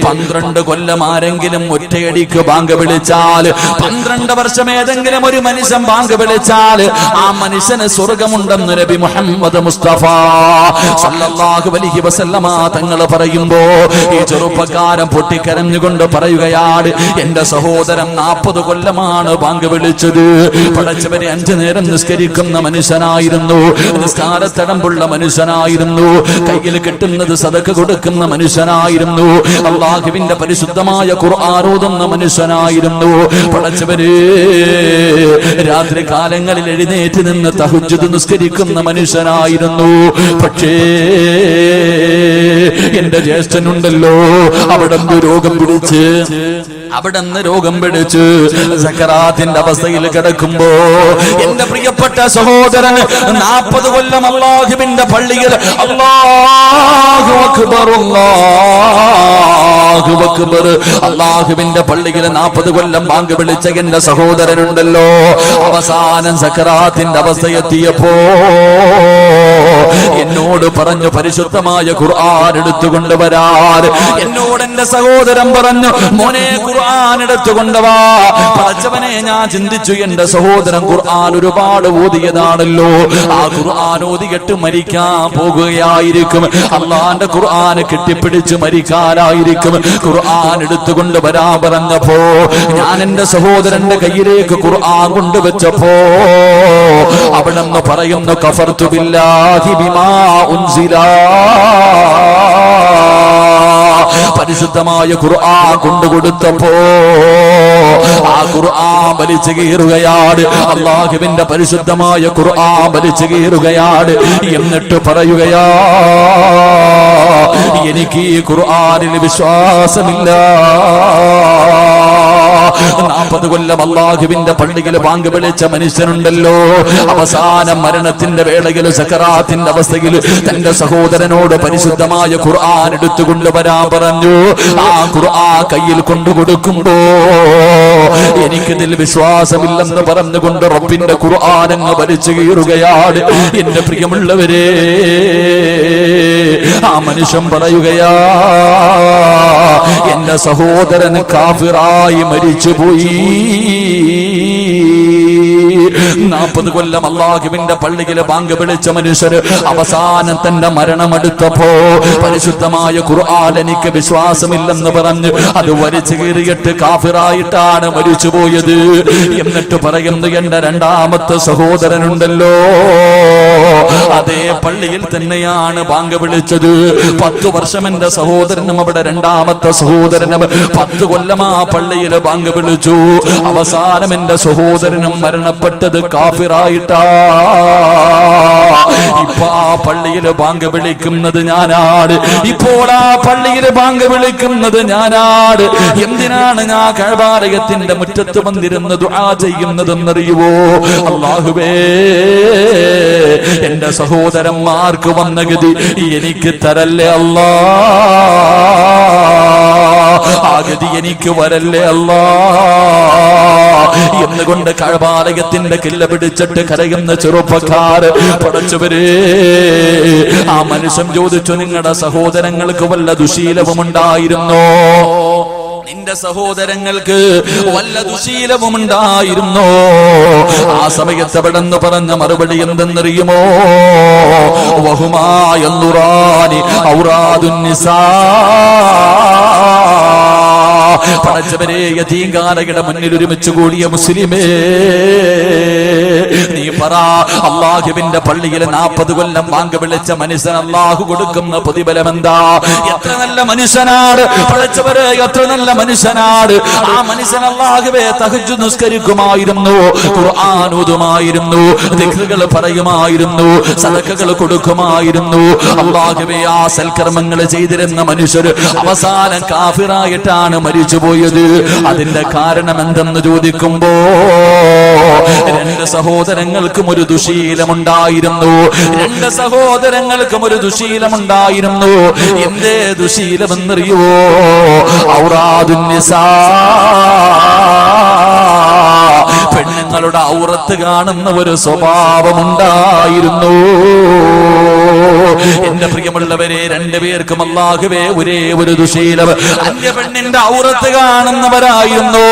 12 കൊല്ലം ആരെങ്കിലും ഒറ്റയടിക്ക് ബാങ്ക് വിളിച്ചാൽ, 12 വർഷം ഏതെങ്കിലും ഒരു മനുഷ്യൻ ബാങ്ക് വിളിച്ചാൽ ആ മനുഷ്യന് സ്വർഗമുണ്ടെന്ന് നബി മുഹമ്മദ് മുസ്തഫ സല്ലല്ലാഹു അലൈഹി വസല്ലമ തങ്ങൾ പറയുമ്പോ ഈ ചെറുപ്പക്കാരൻ പൊട്ടിക്കരഞ്ഞുകൊണ്ട് പറയുകയാണ്, എന്റെ സഹോദരൻ 40 കൊല്ലമാണ് ബാങ്ക് വിളിച്ചത്. പടച്ചവരെ, 5 നേരം നിസ്കരിക്കുന്ന മനുഷ്യനായിരുന്നു, നിസ്കാരത്തടമ്പുള്ള മനുഷ്യനായിരുന്നു, കയ്യിൽ കിട്ടുന്നത് സദഖ കൊടുക്കുന്ന മനുഷ്യനായിരുന്നു, അല്ലാഹുവിന്റെ പരിശുദ്ധമായ ഖുർആൻ ഓതുന്ന മനുഷ്യനായിരുന്നു. പടച്ചവരെ, രാത്രി കാലങ്ങളിൽ എഴുന്നേറ്റ് നിന്ന് തഹജ്ജുദ് നിസ്കരിക്കുന്ന മനുഷ്യനായിരുന്നു. പക്ഷേ എന്റെ ജ്യേഷ്ഠനുണ്ടല്ലോ, അവിടെ രോഗം പിടിച്ച് അവിടുന്ന് രോഗം പിടിച്ച് സക്കറാത്തിന്റെ അവസ്ഥയിൽ കിടക്കുമ്പോ എന്റെ പ്രിയപ്പെട്ട സഹോദരൻ 40 കൊല്ലം അല്ലാഹുവിന്റെ പള്ളിയിൽ അല്ലാഹു അക്ബർ അല്ലാഹു അക്ബർ അല്ലാഹുവിന്റെ പള്ളിയിൽ 40 കൊല്ലം ബാങ്ക് വിളിച്ച എന്റെ സഹോദരനുണ്ടല്ലോ, അവസാനം സക്കറാത്തിന്റെ അവസ്ഥ എത്തിയപ്പോ എന്നോട് പറഞ്ഞു പരിശുദ്ധമായ ഖുർആൻ എടുത്തുകൊണ്ടുവരാൻ. എന്നോട് എന്റെ സഹോദരൻ പറഞ്ഞു മോനെ ഖുർആൻ എടുത്തുകൊണ്ടുവാ. പടച്ചവനെ ഞാൻ ചിന്തിച്ചു, എന്റെ സഹോദരൻ ഖുർആൻ ഒരുപാട് ഓതിയതാണല്ലോ, ആ ഖുർആൻ ഓതിയിട്ട് മരിക്കാൻ പോകുകയായിരിക്കും, അള്ളാന്റെ ഖുർആൻ കെട്ടിപ്പിടിച്ച് മരിക്കാനായിരിക്കും. ഖുർആൻ എടുത്തുകൊണ്ട് വരാൻ പറഞ്ഞപ്പോ ഞാൻ എന്റെ സഹോദരന്റെ കയ്യിലേക്ക് ഖുർആൻ കൊണ്ടുവച്ചപ്പോ അവിടെന്ന് പറയുന്നു കഫർതു ബില്ലാഹി ബിമാ ഉൻസില. പരിശുദ്ധമായ ഖുർആൻ കൊണ്ടുകൊടുത്തപ്പോ ആ ഖുർആൻ വലിച്ചു കീറുകയാണ്, അല്ലാഹുവിന്റെ പരിശുദ്ധമായ ഖുർആൻ വലിച്ചു കീറുകയാണ്. എന്നിട്ട് പറയുകയാ എനിക്ക് ഈ ഖുർആനിൽ വിശ്വാസമില്ല. 40 കൊല്ലം അല്ലാഹുവിന്റെ പള്ളിയിൽ ബാങ്ക് വിളിച്ച മനുഷ്യനുണ്ടല്ലോ, അവസാനം മരണത്തിന്റെ വേളയിൽ സക്കറാത്തിന്റെ അവസ്ഥയിൽ തന്റെ സഹോദരനോട് പരിശുദ്ധമായ ഖുർആൻ എടുത്തുകൊണ്ടുവരാൻ പറഞ്ഞു. ആ ഖുർആൻ കയ്യിൽ കൊണ്ടുകൊടുക്കുമ്പോ എനിക്കിതിൽ വിശ്വാസമില്ലെന്ന് പറഞ്ഞുകൊണ്ട് റബ്ബിന്റെ ഖുർആൻ അങ്ങ് വലിച്ചു കീറുകയാണ്. എന്റെ പ്രിയമുള്ളവരെ, ആ മനുഷ്യൻ പറയുകയാ എന്റെ സഹോദരൻ കാഫിറായി മരിച്ചുപോയി. 40 കൊല്ലം അല്ലാഹുവിന്റെ പള്ളിയിൽ ബാങ്ക് വിളിച്ച മനുഷ്യർ അവസാനം തന്റെ മരണമെടുത്തപ്പോ പരിശുദ്ധമായ ഖുർആൻ എനിക്ക് വിശ്വാസമില്ലെന്ന് പറഞ്ഞ് അത് വലിച്ചു കീറിയിട്ട് കാഫിറായിട്ടാണ് മരിച്ചുപോയത്. എന്നിട്ട് പറയുന്നു എന്റെ രണ്ടാമത്തെ സഹോദരനുണ്ടല്ലോ, അതേ പള്ളിയിൽ തന്നെയാണ് ബാങ്ക് വിളിച്ചത്. 10 വർഷം എന്റെ സഹോദരനും അവിടെ രണ്ടാമത്തെ സഹോദരനും 10 കൊല്ലം ആ പള്ളിയിൽ ബാങ്ക് വിളിച്ചു. അവസാനം എന്റെ സഹോദരനും മരണപ്പെട്ടത് കാഫിറായിട്ടാ. ഇപ്പൊ ആ പള്ളിയിൽ ബാങ്ക് വിളിക്കുന്നത് ഞാനാണ്, ഇപ്പോൾ ആ പള്ളിയിൽ ബാങ്ക് വിളിക്കുന്നത് ഞാനാണ്. എന്തിനാണ് ഞാൻ കഅബാലയത്തിന്റെ മുറ്റത്ത് വന്നിരുന്ന് ദുആ ചെയ്യുന്നതെന്നറിയുവോ? അല്ലാഹുവേ, എന്റെ സഹോദരന്മാർക്ക് വന്ന ഗതി എനിക്ക് തരല്ലേ അല്ലാ, ആ ഗതി എനിക്ക് വരല്ലേ അല്ലാ എന്നുകൊണ്ട് കഅബാലയത്തിന്റെ കില്ല പിടിച്ചിട്ട് കരയുന്ന ചെറുപ്പക്കാർ പടച്ചവരെ. ആ മനുഷ്യൻ ചോദിച്ചു, നിങ്ങളുടെ സഹോദരങ്ങൾക്ക് വല്ല ദുശീലവും ഉണ്ടായിരുന്നോ? നിന്റെ സഹോദരങ്ങൾക്ക് വല്ല ദുശീലവും ഉണ്ടായിരുന്നോ? ആ സമയത്ത് അവിടെന്ന് പറഞ്ഞ മറുപടി എന്തെന്നറിയുമോ? വഹുമായ നുറാനി ഔറാദുൻ നിസാ. പടച്ചവരെ, യതീംഖാനയുടെ മുന്നിൽ ഒരുമിച്ച് കൂടിയ മുസ്ലിമേ, നീ പറ, അല്ലാഹുവിന്റെ പള്ളിയിൽ 40 കൊല്ലം ബാങ്ക് വിളിച്ച മനുഷ്യൻ അല്ലാഹു കൊടുക്കുന്ന പ്രതിഫലം എന്താ? എത്ര നല്ല മനുഷ്യനാണ് പടച്ചവരെ, എത്ര നല്ല മനുഷ്യനാണ്. ആ മനുഷ്യൻ അല്ലാഹുവേ തഹജ്ജുദ് നിസ്കരിക്കുമായിരുന്നു, ഖുർആൻ ഓതുമായിരുന്നു, ദിക്റുകൾ പറയുമായിരുന്നു, സദഖകൾ കൊടുക്കുമായിരുന്നു. അല്ലാഹുവേ, ആ സൽക്കർമ്മങ്ങൾ ചെയ്തിരുന്ന മനുഷ്യർ അവസാനം കാഫിറായിട്ടാണ് മരിച്ചുപോയത്. അതിന്റെ കാരണം എന്തെന്ന് ചോദിക്കുമ്പോ 2 സഹോദരങ്ങൾക്കും ഒരു ദുശീലമുണ്ടായിരുന്നു. 2 സഹോദരങ്ങൾക്കും ഒരു ദുശീലമുണ്ടായിരുന്നു. എന്തേ ദുശീലമെന്നറിയോ? ഔറാദുൻ നിസാ, പെണ്ണുങ്ങളുടെ ഔറത്ത് കാണുന്ന ഒരു സ്വഭാവമുണ്ടായിരുന്നു. എന്റെ പ്രിയമുള്ളവരെ, 2 പേർക്കും അല്ലാഹുവേ ഒരേ ഒരു ദുശീലം, അന്യ പെണ്ണിന്റെ ഔറത്ത് കാണുന്നവരായിരുന്നു.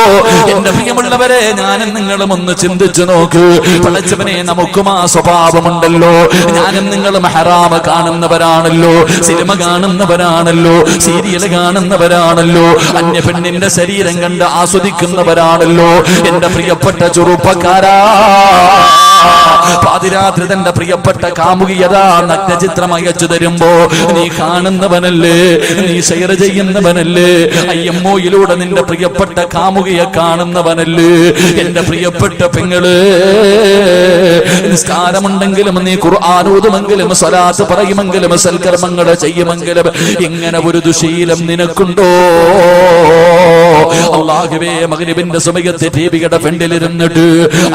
എന്റെ പ്രിയമുള്ളവരെ, ഞാനും നിങ്ങളും ഒന്ന് ചിന്തിച്ചു നോക്ക്. പടച്ചവനെ, നമുക്കും ആ സ്വഭാവമുണ്ടല്ലോ. ഞാനും നിങ്ങളും ഹറാമ കാണുന്നവരാണല്ലോ, സിനിമ കാണുന്നവരാണല്ലോ, സീരിയൽ കാണുന്നവരാണല്ലോ, അന്യ പെണ്ണിന്റെ ശരീരം കണ്ട് ആസ്വദിക്കുന്നവരാണല്ലോ. എന്റെ പ്രിയപ്പെട്ട ചെറുപ്പക്കാരാ, പാതിരാത്രി തന്റെ പ്രിയപ്പെട്ട കാമുകിയതാ നഗ്നചിത്രം അയച്ചു തരുമ്പോ നീ കാണുന്നവനല്ലേ, നീ ഷെയർ ചെയ്യുന്നവനല്ലേ, IMOയിലൂടെ നിന്റെ പ്രിയപ്പെട്ട കാമുകിയെ കാണുന്നവനല്ലേ. എന്റെ പ്രിയപ്പെട്ട പെങ്ങള്, നിസ്കാരമുണ്ടെങ്കിലും നീ ഖുർആൻ ഓതുമെങ്കിലും സ്വലാത്ത് പറയുമെങ്കിലും സൽക്കർമ്മങ്ങൾ ചെയ്യുമെങ്കിലും ഇങ്ങനെ ഒരു ദുശീലം നിനക്കുണ്ടോ? അല്ലാഹുവേ, മഗ്രിബിന്റെ സമയത്ത് ടിവിയുടെ ഫ്രണ്ടിലിരുന്നിട്ട്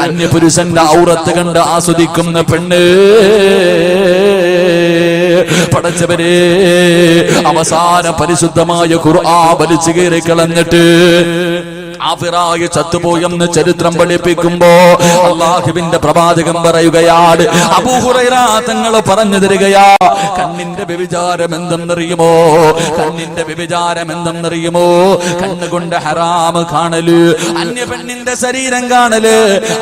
അന്യപുരുഷന്റെ ഔറത്ത് കണ്ട് ആസ്വദിക്കുന്ന പെണ്ണ്, പടച്ചവരെ, അവസാന പരിശുദ്ധമായ ഖുർആൻ വലിച്ചു കയറി കളഞ്ഞിട്ട് ആഫിറായി ചത്തുപോയെന്ന് ചരിത്രം പഠിപ്പിക്കുമ്പോ അല്ലാഹുവിന്റെ പ്രവാചകൻ പറയുകയാണ്, അബൂ ഹുറൈറ തങ്ങൾ പറഞ്ഞു തരികയാ, കണ്ണിന്റെ വ്യഭിചാരം എന്തെന്നറിയുമോ? കണ്ണിന്റെ വ്യഭിചാരം എന്തെന്നറിയുമോ? കണ്ണുകൊണ്ട് ഹറാം കാണല്, അന്യ പെണ്ണിന്റെ ശരീരം കാണല്,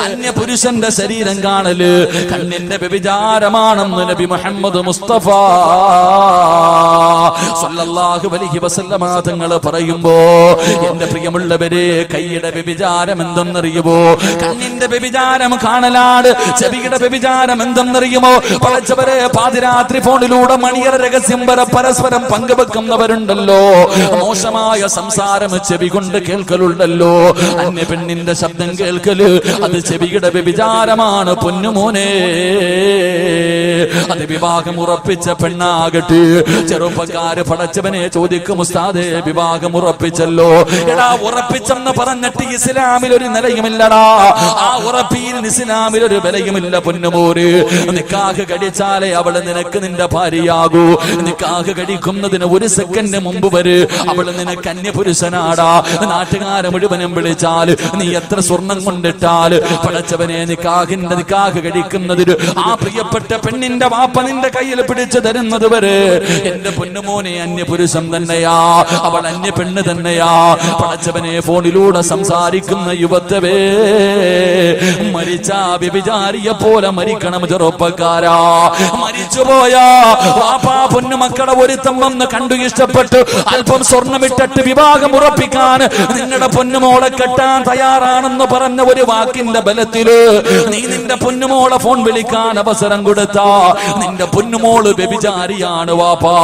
അന്യ പുരുഷന്റെ ശരീരം കാണല് കണ്ണിന്റെ വ്യഭിചാരമാണെന്ന് നബി മുഹമ്മദ് മുസ്തഫ സല്ലല്ലാഹു അലൈഹി വസല്ലമ തങ്ങൾ പറയുമ്പോ, എന്റെ പ്രിയമുള്ളവരെ, കൈയുടെ വ്യഭിചാരം എന്തെന്നറിയുമോ? കണ്ണിന്റെ വ്യഭിചാരം കാണലാണ്. ചെവിയുടെ വ്യഭിചാരം എന്തെന്നറിയുമോ? പടച്ചവരെ, പാതിരാത്രി ഫോണിലൂടെ മണിയറ രഹസ്യം വരെ പരസ്പരം പങ്കുവെക്കുന്നവരുണ്ടല്ലോ. മോശമായ സംസാരം ചെവി കൊണ്ട് കേൾക്കലുണ്ടല്ലോ. അന്യ പെണ്ണിന്റെ ശബ്ദം കേൾക്കല് അത് ചെവിയുടെ വ്യഭിചാരമാണ് പൊന്നുമോനെ. അത് വിവാഹം ഉറപ്പിച്ച പെണ്ണാകട്ടെ, ചെറുപ്പക്കാര് പടച്ചവനെ ചോദിക്കും, ഉസ്താദേ വിവാഹം ഉറപ്പിച്ചല്ലോ. എടാ, ഉറപ്പിച്ചെന്ന് പറഞ്ഞിട്ട് ഇസ്ലാമിൽ ഒരു നിലയുമില്ലടാ. ആ ഉറപ്പിയിൽ ഇസ്ലാമിൽ ഒരു വിലയുമില്ല പൊന്നുമോര്. നിക്കാഹ് കഴിച്ചാലേ അവള് നിനക്ക് നിന്റെ ഭാര്യയാകൂ. നിക്കാഹ് കഴിക്കുന്നതിന് ഒരു സെക്കൻഡ് മുമ്പ് വരെ അവള് നിനക്ക് അന്യപുരുഷനാടാ. നാട്ടുകാരെ മുഴുവനും വിളിച്ചാല്, നീ എത്ര സ്വർണം കൊണ്ടിട്ടാല് പടച്ചവനെ, നിക്കാഹ് കഴിക്കുന്നതിന് ആ പ്രിയപ്പെട്ട പെണ്ണിന്റെ വാപ്പ നിന്റെ കയ്യിൽ പിടിച്ചു തരുന്നത് വരെ എന്റെ പൊന്നുമോനെ അന്യപുരുഷൻ തന്നെയാ, അവൾ അന്യ പെണ്ണ് തന്നെയാ. പടച്ചവനെ, ഫോണിലൂടെ സംസാരിക്കുന്ന യുവത്വേ, മരിച്ച വ്യഭിചാരിയെ പോലെ മരിക്കണം ചെറുപ്പക്കാരാ. മരിച്ചുപോയാ വാപ്പാ പൊന്നുമക്കളെ ഒരുത്തം വന്ന് കണ്ടു ഇഷ്ടപ്പെട്ട് അല്പം സ്വർണ്ണമിട്ടിട്ട് വിവാഹം ഉറപ്പിക്കാൻ നിങ്ങളുടെ പൊന്നുമോളെ കെട്ടാൻ തയ്യാറാണെന്ന് പറഞ്ഞ ഒരു വാക്കിന്റെ ബലത്തില് നീ നിന്റെ പൊന്നുമോളെ ഫോൺ വിളിക്കാൻ അവസരം കൊടുത്താ നിന്റെ പൊന്നുമോള് വ്യഭിചാരിയാണ് വാപ്പാ.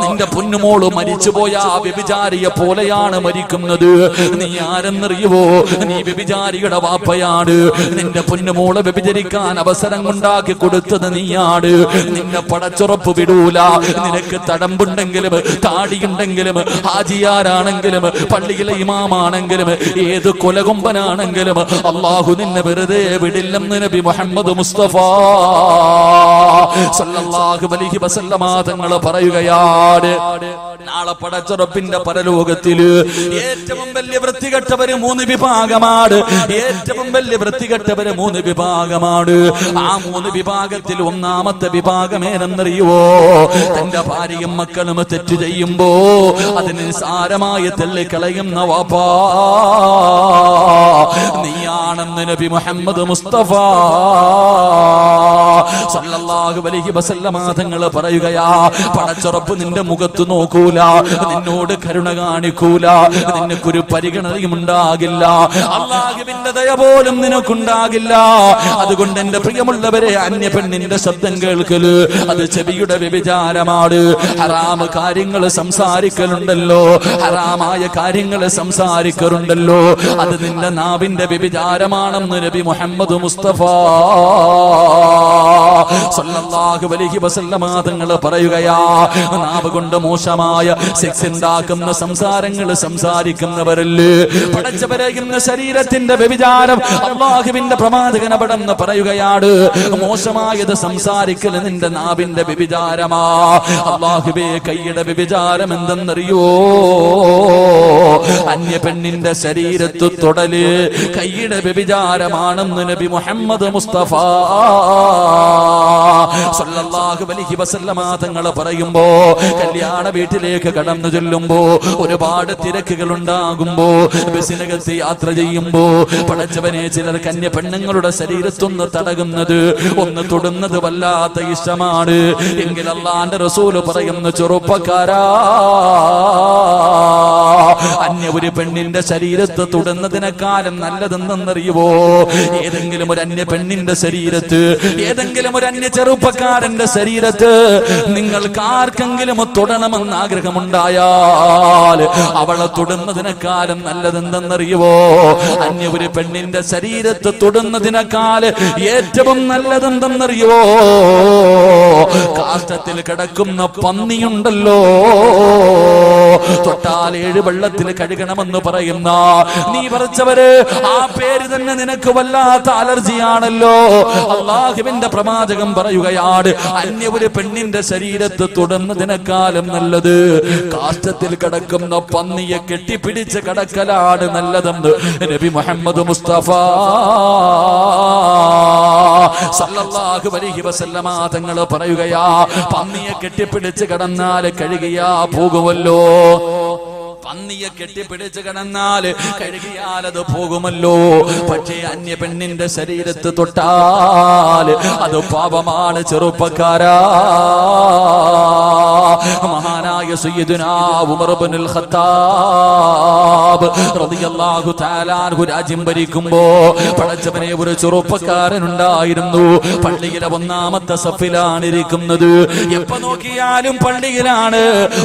നിന്റെ പൊന്നുമോള് മരിച്ചുപോയാ വ്യഭിചാരിയെ പോലെയാണ് മരിക്കുന്നത്. നീ ആരെന്നറിയുവോ? നീ വ്യഭിചാരിയുടെ വാപ്പയാണ്. നിന്റെ പൊന്നുമോളെ വ്യഭിചരിക്കാൻ അവസരം ഉണ്ടാക്കി കൊടുത്തത് നീയാണ്. നിന്നെ പടച്ചുറപ്പ് വിടൂല. നിനക്ക് തടമ്പുണ്ടെങ്കിലും താടിയുണ്ടെങ്കിലും ഹാജിയാരാണെങ്കിലും പള്ളിയിലെ ഇമാമാണെങ്കിലും ഏത് കൊലകൊമ്പനാണെങ്കിലും അല്ലാഹു നിന്നെ വെറുതെ വിടില്ലെന്ന് നബി മുഹമ്മദ് മുസ്തഫ സല്ലല്ലാഹു അലൈഹി വസല്ലമ തങ്ങൾ പറയുകയാണ്. നാളെ പടച്ചുറപ്പിന്റെ പരലോകത്തില് ഏറ്റവും വലിയ വൃത്തികെട്ടവര് 3 വിഭാഗമാണ്. ഏറ്റവും വലിയ വൃത്തികെട്ടവര് 3 വിഭാഗമാണ്. ആ 3 വിഭാഗത്തിൽ ഒന്നാമത്തെ വിഭാഗം ഏതെന്നറിയുവോ? തന്റെ ഭാര്യയും മക്കളും തെറ്റ് ചെയ്യുമ്പോ അതിന് സാരമായി തള്ളിക്കളയുന്ന വാപ്പാ നീയാണെന്ന് നബി മുഹമ്മദ് മുസ്തഫ സല്ലല്ലാഹു അലൈഹി വസല്ലമ തങ്ങൾ പറയുകയാ. പടച്ചുറപ്പ് നിന്റെ മുഖത്ത് നോക്കൂല, നിന്നോട് കരുണ കാണിക്കൂല, നിനക്കൊരു പരിഗണനയും ഉണ്ടാകില്ല, അല്ലാഹുവിന്റെ ദയ പോലും നിനക്കുണ്ടാകില്ല. അതുകൊണ്ട് എന്റെ പ്രിയമുള്ളവരെ, അന്യ പെണ്ണിന്റെ ശബ്ദം കേൾക്കല് അത് ചെവിയുടെ വ്യഭിചാരമാണ്. ഹറാമ് കാര്യങ്ങൾ സംസാരിക്കലുണ്ടല്ലോ, ഹറാമായ കാര്യങ്ങൾ സംസാരിക്കലുണ്ടല്ലോ, അത് നിന്റെ നാവിന്റെ വ്യഭിചാരമാണെന്ന് നബി മുഹമ്മദ് മുസ്തഫ സല്ലല്ലാഹു അലൈഹി വസല്ലമ തങ്ങൾ പറയുകയാ. നാവ് കൊണ്ട് മോശമായ സെക്സ് ഉണ്ടാക്കുന്ന സംസാരങ്ങൾ സംസാരിക്കുന്നവരല്ലേ പടച്ചവരെ, ഇന്ന് ശരീരത്തിന്റെ വ്യഭിചാരം അല്ലാഹുവിന്റെ പ്രവാചകൻ അവിടെന്ന് പറയുകയാണ്. മോശമായത് സംസാരിക്കൽ നിന്റെ നാവിന്റെ വ്യഭിചാരമാ. അല്ലാഹുവേ, കൈയുടെ വ്യഭിചാരം എന്തെന്നറിയോ? അന്യ പെണ്ണിന്റെ ശരീരത്തു തൊടല് കൈയുടെ വ്യഭിചാരമാണെന്ന് നബി മുഹമ്മദ് മുസ്തഫ സല്ലല്ലാഹു അലൈഹി വസല്ലമ തങ്ങൾ പറയുമ്പോ, കല്യാണ വീട്ടിലേക്ക് കടന്നു ചെല്ലുമ്പോ ഒരുപാട് തിരക്കുകൾ ഉണ്ടാകുമ്പോ, ബസ്സിനകത്ത് യാത്ര ചെയ്യുമ്പോ പടച്ചവനെ, ചിലർ കന്യ പെണ്ണുങ്ങളുടെ ശരീരത്തൊന്ന് തടകുന്നത്, ഒന്ന് തൊടുന്നത് വല്ലാത്ത ഇഷ്ടമാണ്. എങ്കിൽ അല്ലാഹുവിന്റെ റസൂല് പറയുന്ന, ചെറുപ്പക്കാരാ, അന്യ ഒരു പെണ്ണിന്റെ ശരീരത്ത് തൊടുന്നതിനെക്കാളും നല്ലതെന്നറിയുവോ? ഏതെങ്കിലും ഒരു അന്യ പെണ്ണിന്റെ ശരീരത്ത്, ഏതെങ്കിലും ഏതെങ്കിലും ഒരു അന്യ ചെറുപ്പക്കാരന്റെ ശരീരത്ത് നിങ്ങൾക്ക് ആർക്കെങ്കിലും തൊടണമെന്ന് ആഗ്രഹമുണ്ടായാൽ അവളെ തൊടുന്നതിനേക്കാളും നല്ലതെന്തെന്നറിയുവോ? അന്യ ഒരു പെണ്ണിന്റെ ശരീരത്ത് തൊടുന്നതിനേക്കാൾ ഏറ്റവും നല്ലതെന്തെന്നറിയുവോ? കാഷ്ടത്തിൽ കിടക്കുന്ന പന്നിയുണ്ടല്ലോ, തൊട്ടാൽ 7 വെള്ളത്തിൽ കഴുകണമെന്ന് പറയുന്ന നീ പറിച്ചവര്, ആ പേര് തന്നെ നിനക്ക് വല്ലാത്ത അലർജിയാണല്ലോ. അല്ലാഹുവിന്റെ പ്രവാചകൻ പറയുകയാണ്, അന്യ ഒരു പെണ്ണിന്റെ ശരീരത്ത് തൊടുന്നതിനേക്കാളും നല്ലത് കാഷ്ടത്തിൽ കിടക്കുന്ന പന്നിയെ കെട്ടിപ്പിടിച്ച് കിടക്കലാണ് നല്ലതെന്ന് നബി മുഹമ്മദ് മുസ്തഫ സല്ലല്ലാഹു അലൈഹി വസല്ലമ തങ്ങൾ പറയുകയാ, പന്നിയെ കെട്ടിപ്പിടിച്ച് കിടന്നാൽ കഴുകിയാ പോകുമല്ലോ. പന്നിയെ കെട്ടിപ്പിടിച്ച് കിടന്നാൽ കഴുകിയാൽ അത് പോകുമല്ലോ. പക്ഷേ അന്യ പെണ്ണിന്റെ ശരീരത്ത് തൊട്ടാൽ അത് പാപമാണ് ചെറുപ്പക്കാരാ. മഹാനായ സയ്യിദുനാ ഉമർ ഇബ്നുൽ ഖത്താബ് റളിയല്ലാഹു തആല അൻഹു രാജ്യം ഭരിക്കുമ്പോ പടച്ചവനെ ഒരു ചെറുപ്പക്കാരൻ ഉണ്ടായിരുന്നു. പള്ളിയിലെ 1ാമത്തെ സഫിലാണ് ഇരിക്കുന്നത്. എപ്പോ നോക്കിയാലും പള്ളിയിലാണ്.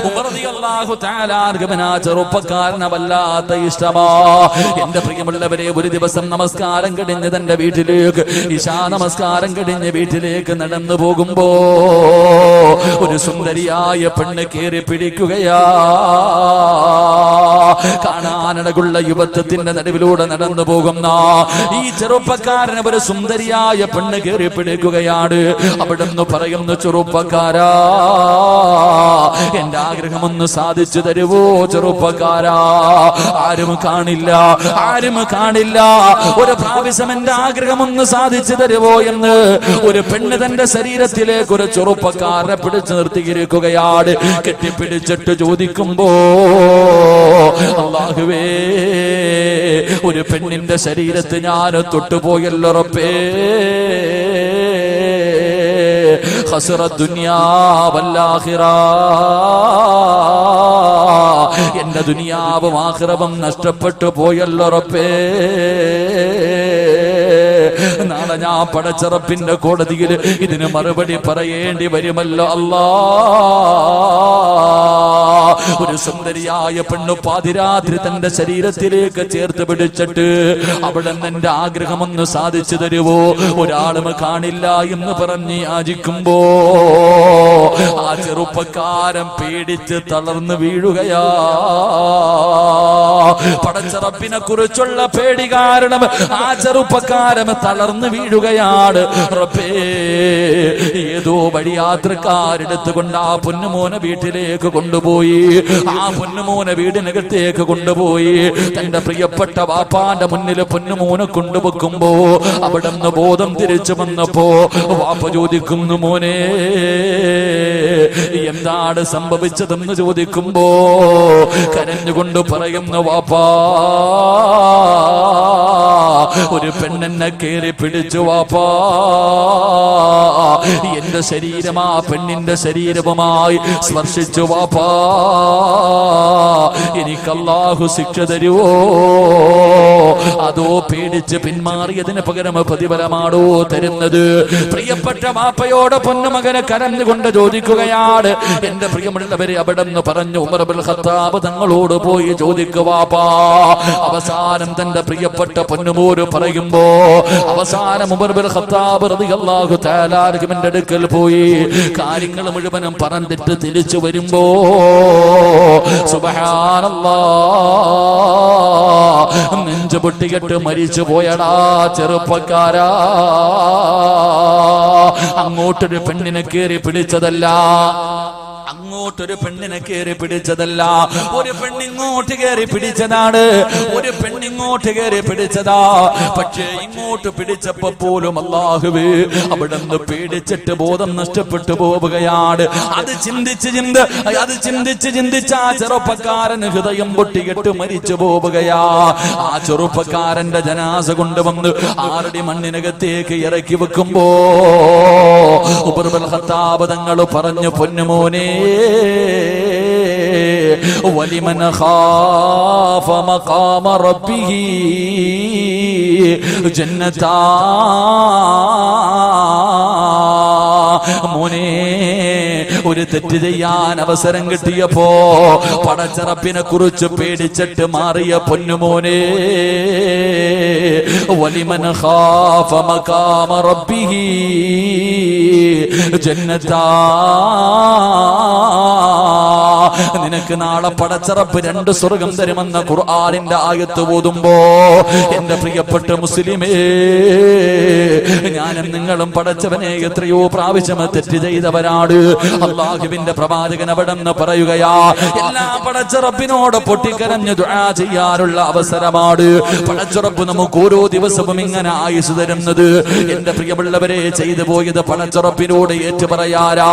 ഉമർ റളിയല്ലാഹു തആല അൻഹുവിന് ചെറുപ്പക്കാരനെ വല്ലാത്ത ഇഷ്ടമാ. എന്റെ പ്രിയമുള്ളവരെ, ഒരു ദിവസം നമസ്കാരം കഴിഞ്ഞ് തന്റെ വീട്ടിലേക്ക്, ഇശാ നമസ്കാരം കഴിഞ്ഞ് വീട്ടിലേക്ക് നടന്നു പോകുമ്പോ ഒരു സുന്ദരിയായ പെണ്ണ് കേറി പിടിക്കുകയാ. കാണാനടകുള്ള യുവത്വത്തിന്റെ നടുവിലൂടെ നടന്നു പോകുന്ന ഈ ചെറുപ്പക്കാരനെ ഒരു സുന്ദരിയായ പെണ്ണ് കേറി പിടിക്കുകയാണ്. അവിടുന്ന് പറയുന്നു, ചെറുപ്പക്കാരാ, എന്റെ ആഗ്രഹമൊന്ന് സാധിച്ചു തരുവോ ചെറുപ്പക്കാരാ? ആരും കാണില്ല, ആരും കാണില്ല. ഒരു പ്രാവശ്യം എന്റെ ആഗ്രഹമൊന്ന് സാധിച്ചു തരുവോ എന്ന് ഒരു പെണ്ണ് തന്റെ ശരീരത്തിലേക്ക് ഒരു ചെറുപ്പക്കാരനെ പിടിച്ചു നിർത്തിയിരിക്കുകയാണ്. കെട്ടിപ്പിടിച്ചിട്ട് ചോദിക്കുമ്പോ, അല്ലാഹുവേ, ഒരു പെണ്ണിന്റെ ശരീരത്ത് ഞാൻ തൊട്ടുപോയല്ലോ റബ്ബേ, ഖസറ ദുനിയാ വൽ ആഖിറ, എന്റെ ദുനിയാവും ആഖിറവും നഷ്ടപ്പെട്ടു പോയല്ലോ റബ്ബേ. നാളെ ഞാൻ പടച്ച റബ്ബിന്റെ കോടതിയിൽ ഇതിന് മറുപടി പറയേണ്ടി വരുമല്ലോ അല്ലാ. ഒരു സുന്ദരിയായ പെണ്ണ് പാതിരാത്രി തന്റെ ശരീരത്തിലേക്ക് ചേർത്ത് പിടിച്ചിട്ട്, അവിടെ എന്റെ ആഗ്രഹമൊന്ന് സാധിച്ചു തരുവോ, ഒരാളും കാണില്ല എന്ന് പറഞ്ഞ് യാചിക്കുമ്പോ ആ ചെറുപ്പക്കാരൻ പേടിച്ച് തളർന്നു വീഴുകയാ. പടച്ച റബ്ബിനെ കുറിച്ചുള്ള പേടി കാരണം ആ ചെറുപ്പക്കാരൻ തളർന്നു വീഴുകയാണ്. റബ്ബേ, ഏതോ വഴിയാത്രക്കാരെടുത്തുകൊണ്ട് ആ പൊന്നുമോനെ വീട്ടിലേക്ക് കൊണ്ടുപോയി. ആ പൊന്നുമോനെ വീടിനകത്തേക്ക് കൊണ്ടുപോയി തന്റെ പ്രിയപ്പെട്ട വാപ്പാന്റെ മുന്നിൽ പൊന്നുമോനെ കൊണ്ടുവെക്കുമ്പോ അവിടെ നിന്ന് ബോധം തിരിച്ചു വന്നപ്പോ വാപ്പ ചോദിക്കുന്നു, മോനെ എന്താണ് സംഭവിച്ചതെന്ന് ചോദിക്കുമ്പോ കരഞ്ഞുകൊണ്ട് പറയുന്നു, വാപ്പാ, ഒരു പെണ്ണെന്നെ കേറി പിടിച്ചു വാപ്പാ. എന്റെ ശരീരം ആ പെണ്ണിന്റെ ശരീരവുമായി സ്പർശിച്ചു വാപ്പാ. എനിക്ക് അല്ലാഹു ശിക്ഷ തരുവോ, അതോ പേടിച്ച് പിന്മാറിയതിന് പകരം പ്രതിഫലമാണോ തരുന്നത്? പ്രിയപ്പെട്ട വാപ്പയോട് പൊന്നുമകനെ കരഞ്ഞുകൊണ്ട് ചോദിക്കുകയാണ്. എന്റെ പ്രിയമുള്ളവരെ, അവിടെ നിന്ന് പറഞ്ഞു ഉമർ ഇബ്നുൽ ഖത്താബ് തങ്ങളോട് പോയി ചോദിക്കുക വാപ്പാ. അവസാനം തന്റെ പ്രിയപ്പെട്ട പൊന്നുമോര് പറയുമ്പോ അവസാനം ഉമർ ഇബ്നുൽ ഖത്താബ് റളിയല്ലാഹു തആല അൻഹുവിന്റെ അടുക്കൽ പോയി കാര്യങ്ങൾ മുഴുവനും പറഞ്ഞിട്ട് തിരിച്ചു വരുമ്പോ സുബ്ഹാനല്ലാഹ്, നെഞ്ചു പൊട്ടിയിട്ട് മരിച്ചു പോയടാ ചെറുപ്പക്കാരാ. അങ്ങോട്ടൊരു പെണ്ണിനെ കേറി പിടിച്ചതല്ല, അങ്ങോട്ടൊരു പെണ്ണിനെ കയറി പിടിച്ചതല്ല, ഒരു പെണ്ണിങ്ങോട്ട് കയറി പിടിച്ചതാണ്. ഒരു പെണ്ണിങ്ങോട്ട് കയറി പിടിച്ചതാ. പക്ഷേ ഇങ്ങോട്ട് പിടിച്ചപ്പോ പോലും അല്ലാഹുവേ, അവിടെ നിന്ന് പേടിച്ചിട്ട് ബോധം നഷ്ടപ്പെട്ടു പോവുകയാണ്. അത് ചിന്തിച്ച് ആ ചെറുപ്പക്കാരന് ഹൃദയം പൊട്ടിയിട്ട് മരിച്ചു പോവുകയാ. ആ ചെറുപ്പക്കാരന്റെ ജനാസ കൊണ്ടുവന്ന് 6 അടി മണ്ണിനകത്തേക്ക് ഇറക്കി വെക്കുമ്പോ ഉമർ ഇബ്നുൽ ഖത്താബ് തങ്ങൾ പറഞ്ഞു, പൊന്നുമോനെ, വലിമൻ ഖാഫ മഖാമ റബ്ബിഹി ജന്നതാൻ, ഒരു തെറ്റ് ചെയ്യാൻ അവസരം കിട്ടിയപ്പോ പടച്ചറപ്പിനെ കുറിച്ച് പേടിച്ചിട്ട് മാറിയ പൊന്നുമോനെ, വലിമൻ ഖാഫ മഖാമ റബ്ബിഹി ജന്നത്താ. നിനക്ക് നാളെ പടച്ചറപ്പ് 2 സ്വർഗം തരുമെന്ന ഖുർആനിന്റെ ആയത്ത് ഓതുമ്പോ എന്റെ പ്രിയപ്പെട്ട മുസ്ലിമേ, ഞാനും നിങ്ങളും പടച്ചവനെ എത്രയോ പ്രാവശ്യം തെറ്റ് ചെയ്തവരാണ്. അല്ലാഹുവിന്റെ പ്രവാചകൻ അവിടെന്ന് പറയുകയാ, എല്ലാ പടച്ചറപ്പിനോട് പൊട്ടിക്കരഞ്ഞ് ദുആ ചെയ്യാനുള്ള അവസരമാണ്. പടച്ചറപ്പ് നമുക്ക് ഓരോ ദിവസവും ഇങ്ങനെ ആയുസ് തരുന്നത്. എന്റെ പ്രിയമുള്ളവരെ, ചെയ്തു പോയത് പടച്ചറപ്പിനോട് ഏറ്റു പറയാരാ.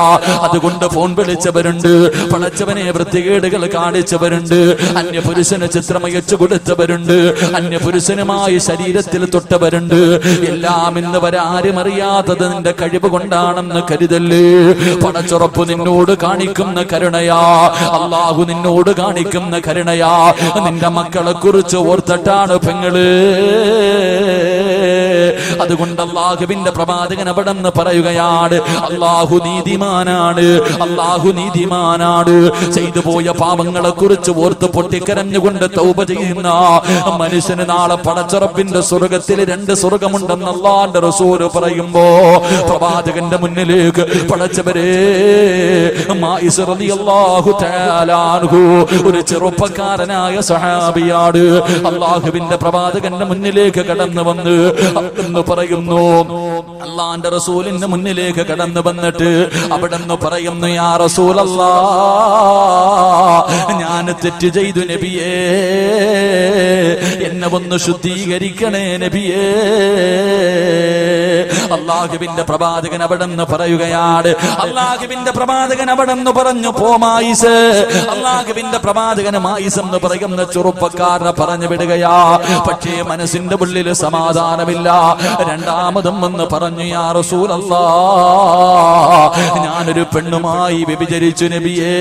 അതുകൊണ്ട് ഫോൺ വിളിച്ചവരുണ്ട്, പടച്ചവനെ വൃത്തികേടുകൾ കാണിച്ചവരുണ്ട്, അന്യപുരുഷന് ചിത്രമയച്ചു കൊടുത്തവരുണ്ട്, അന്യപുരുഷനുമായി ശരീരത്തിൽ തൊട്ടവരുണ്ട്. എല്ലാം ഇന്ന് വരെ ആരും അറിയാത്തത് നിന്റെ കഴിവ് കൊണ്ടാണെന്ന് കരുതല്ലേ. പടച്ചുറപ്പ് നിന്നോട് കാണിക്കുന്ന കരുണയാ, അല്ലാഹു നിന്നോട് കാണിക്കുന്ന കരുണയാ. നിന്റെ മക്കളെ കുറിച്ച് ഓർത്തിട്ടാണ് പെങ്ങള്. അതുകൊണ്ട് അല്ലാഹുവിന്റെ പ്രവാചകൻ അവിടെന്ന് പറയുകയാണ്, അല്ലാഹു നീതിമാനാണ്, അല്ലാഹു നീതിമാനാണ്. ചെയ്തു പോയ പാപങ്ങളെ കുറിച്ച് ഓർത്ത് പൊട്ടിക്കരഞ്ഞുകൊണ്ട് തൗബ ചെയ്യുന്ന മനുഷ്യന് നാളെ പടച്ചറപ്പിന്റെ സ്വർഗത്തിൽ 2 സ്വർഗമുണ്ടെന്ന് അല്ലാഹുവിന്റെ റസൂൽ പറയുമ്പോ പ്രവാചകന്റെ മുന്നിലേക്ക് പടച്ചവരെ, മായിസ് റളിയല്ലാഹു തആല അൻഹു ഒരു ചെറുപ്പക്കാരനായ സഹാബിയാണ്. അല്ലാഹുവിന്റെ പ്രവാചകന്റെ മുന്നിലേക്ക് കടന്നു വന്ന് എന്ന് പറയുന്നു, അല്ലാഹുവിന്റെ റസൂലിന്റെ മുന്നിലേക്ക് കടന്നു വന്നിട്ട് അവിടെന്ന് പറയുന്നു, യാ റസൂലല്ലാഹ്, ഞാൻ തെറ്റ് ചെയ്തു നബിയേ, എന്നെ ഒന്ന് ശുദ്ധീകരിക്കണേ നബിയേ. അല്ലാഹുവിന്റെ പ്രവാചകൻ അവിടെന്ന് പറയുകയാണ്, അല്ലാഹുവിന്റെ പ്രവാചകൻ അവിടെന്ന് പറഞ്ഞു, പോ മായിസ്. അല്ലാഹുവിന്റെ പ്രവാചകൻ മായിസ് എന്ന് പറയുന്ന ചെറുപ്പക്കാരനെ പറഞ്ഞു വിടുകയാ. പക്ഷേ മനസ്സിന്റെ ഉള്ളിൽ സമാധാനമില്ല. രണ്ടാമതും എന്ന് പറഞ്ഞു, യാ റസൂലല്ലാഹ്, ഞാനൊരു പെണ്ണുമായി വ്യഭിചരിച്ചു നബിയേ,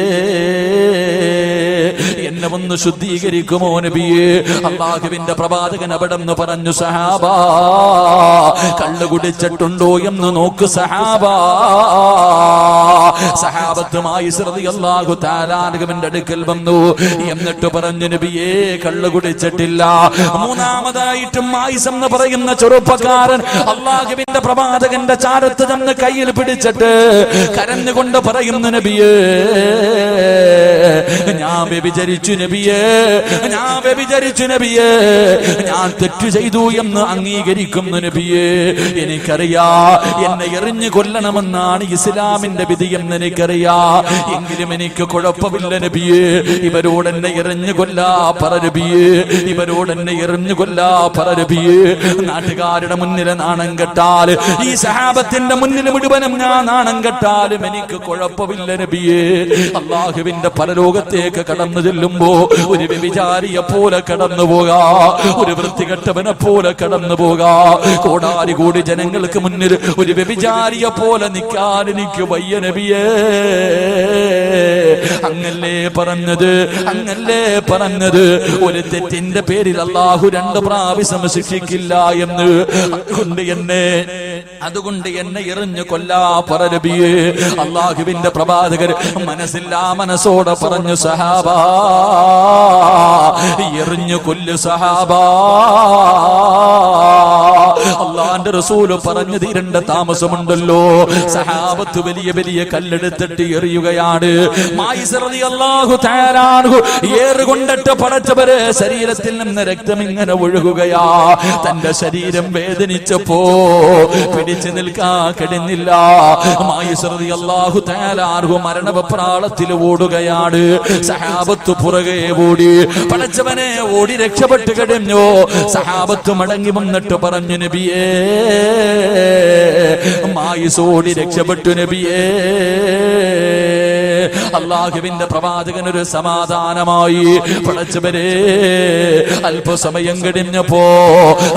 എന്നെ ഒന്ന് ശുദ്ധീകരിക്കുമോ നബിയേ. അല്ലാഹുവിന്റെ പ്രവാചകൻ അവിടെന്ന് പറഞ്ഞു, സഹാബാ, കള്ളു കുടിച്ചിട്ടുണ്ടോ എന്ന് നോക്ക് സഹാബാ. സഹാബത്തുമായി റളിയല്ലാഹു തആല അൻഹുവിന്റെ അടുക്കൽ വന്നു. എന്നിട്ട് പറഞ്ഞു, നബിയേ, കള്ളു കുടിച്ചിട്ടില്ല. മൂന്നാമതായിട്ടും മായിസ് എന്ന് പറയുന്ന ചെറുപ്പക്കാരൻ അല്ലാഹുവിന്റെ പ്രവാചകന്റെ ചാരത്ത് ചെന്ന് കയ്യിൽ പിടിച്ചിട്ട് കരഞ്ഞുകൊണ്ട് പറയുന്നു, നബിയേ, ഞാൻ വ്യഭിചരിച്ചു നബിയേ, ഞാൻ വ്യഭിചരിച്ചു നബിയേ, ഞാൻ തെറ്റു ചെയ്തു എന്ന് അംഗീകരിക്കുന്നു നബിയേ. എനിക്കറിയാ എന്നെ എറിഞ്ഞു കൊല്ലണമെന്നാണ് ഇസ്ലാമിന്റെ വിധിയെന്ന് എനിക്കറിയാ. എങ്കിലും എനിക്ക് കുഴപ്പമില്ല നബിയേ, ഇവരോട് എന്നെ എറിഞ്ഞു കൊല്ലാ പറ നബിയേ, ഇവരോട് എന്നെ എറിഞ്ഞു കൊല്ലാ പറ നബിയേ. നാട്ടുകാരുടെ മുന്നിൽ നാണം കെട്ടാൽ, ഈ സഹാബത്തിന്റെ മുന്നിൽ മുഴുവനും ഞാൻ നാണം കെട്ടാലും എനിക്ക് കുഴപ്പമില്ല നബിയേ. അല്ലാഹുവിന്റെ പരലോകത്തേക്ക് കടന്നു ചെല്ലുമ്പോ ഒരു വ്യഭിചാരിയെ പോലെ കടന്നു പോകാ, ഒരു വൃത്തികെട്ടവനെ പോലെ കടന്നു പോകാ. കോടാരി കോടി ജനങ്ങൾക്ക് മുന്നിൽ ഒരു വ്യഭിചാരിയെ പോലെ നിൽക്കാൻ എനിക്ക് വയ്യ നബിയേ. അങ്ങല്ലേ പറഞ്ഞത്, അങ്ങല്ലേ പറഞ്ഞത്, ഒരു തെറ്റിന്റെ പേരിൽ അല്ലാഹു 2 പ്രാവശ്യം ശിക്ഷിക്കില്ല എന്ന്. അതുകൊണ്ട് എന്നെ എറിഞ്ഞു കൊല്ലാ പറ നബിയേ. അല്ലാഹുവിന്റെ പ്രവാചകർ മനസ്സില്ലാ മനസ്സോടെ പറഞ്ഞു, സഹാബാ, എറിഞ്ഞു കൊല്ലു സഹാബാ. അല്ലാഹുവിന്റെ റസൂൽ പറഞ്ഞു തീരേണ്ട താമസമുണ്ടല്ലോ. സഹാബത്ത് വലിയ വലിയ കല്ലെടുത്തിട്ട് എറിയുകയാണ്. മായിസ് റളിയല്ലാഹു തആല അൻഹു ഏറുകൊണ്ടിട്ട് പടച്ചവരെ ശരീരത്തിൽ നിന്ന് രക്തം ഇങ്ങനെ ഒഴുകുകയാ. തന്റെ ശരീരം വേദനിച്ചപ്പോ പിടിച്ചു നിൽക്കാൻ കഴിഞ്ഞില്ല. മായിസ് റളിയല്ലാഹു തആല അൻഹു മരണവെപ്രാളത്തിൽ ഓടുകയാണ്. സഹാബത്ത് പുറകെ ഓടി, പടച്ചവനെ ഓടി രക്ഷപ്പെട്ട് കഴിഞ്ഞു. സഹാബത്ത് മടങ്ങി വന്നിട്ട് പറഞ്ഞു, നബിയേ, മായിസ് ഓടി രക്ഷപ്പെട്ടു നബിയേ. അള്ളാഹുവിന്റെ പ്രവാചകൻ ഒരു സമാധാനമായി. പടച്ചവരെ, അല്പസമയം കഴിഞ്ഞപ്പോ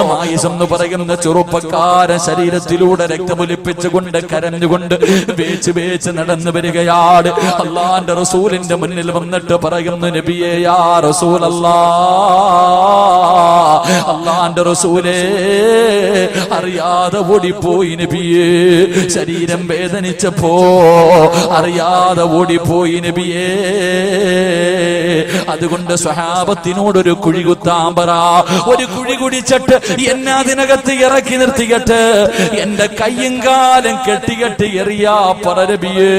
മായിസ് എന്ന് പറയുന്ന ചെറുപ്പക്കാരൻ ശരീരത്തിലൂടെ രക്തമൊലിപ്പിച്ചുകൊണ്ട് കരഞ്ഞുകൊണ്ട് വേച്ച് നടന്നു വരികയാണ്. അള്ളാന്റെ റസൂലിന്റെ മുന്നിൽ വന്നിട്ട് പറയുന്നു, നബിയേ യാ റസൂലല്ലാഹ്, അള്ളാന്റെ റസൂലേ അറിയാതെ ഓടിപ്പോയി നബിയേ, ശരീരം വേദനിച്ചപ്പോ അറിയാതെ ഓടിപ്പോയി നബിയേ. അതുകൊണ്ട് സ്വഹാബത്തിനോടൊരു കുഴി കുത്താൻ പറ, ഒരു കുഴി കുടിച്ചിട്ട് എന്നെ അതിനകത്ത് ഇറക്കി നിർത്തിയിട്ട് എന്റെ കയ്യും കാലം കെട്ടികെട്ടി എറിയാ പറ നബിയേ.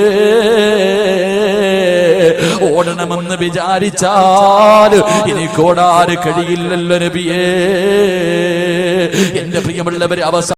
ഓടണമെന്ന് വിചാരിച്ചാൽ എനിക്കോടാറ് കഴിയില്ലല്ലോ നബിയേ. എന്റെ പ്രിയമുള്ളവരെ, അവസാനം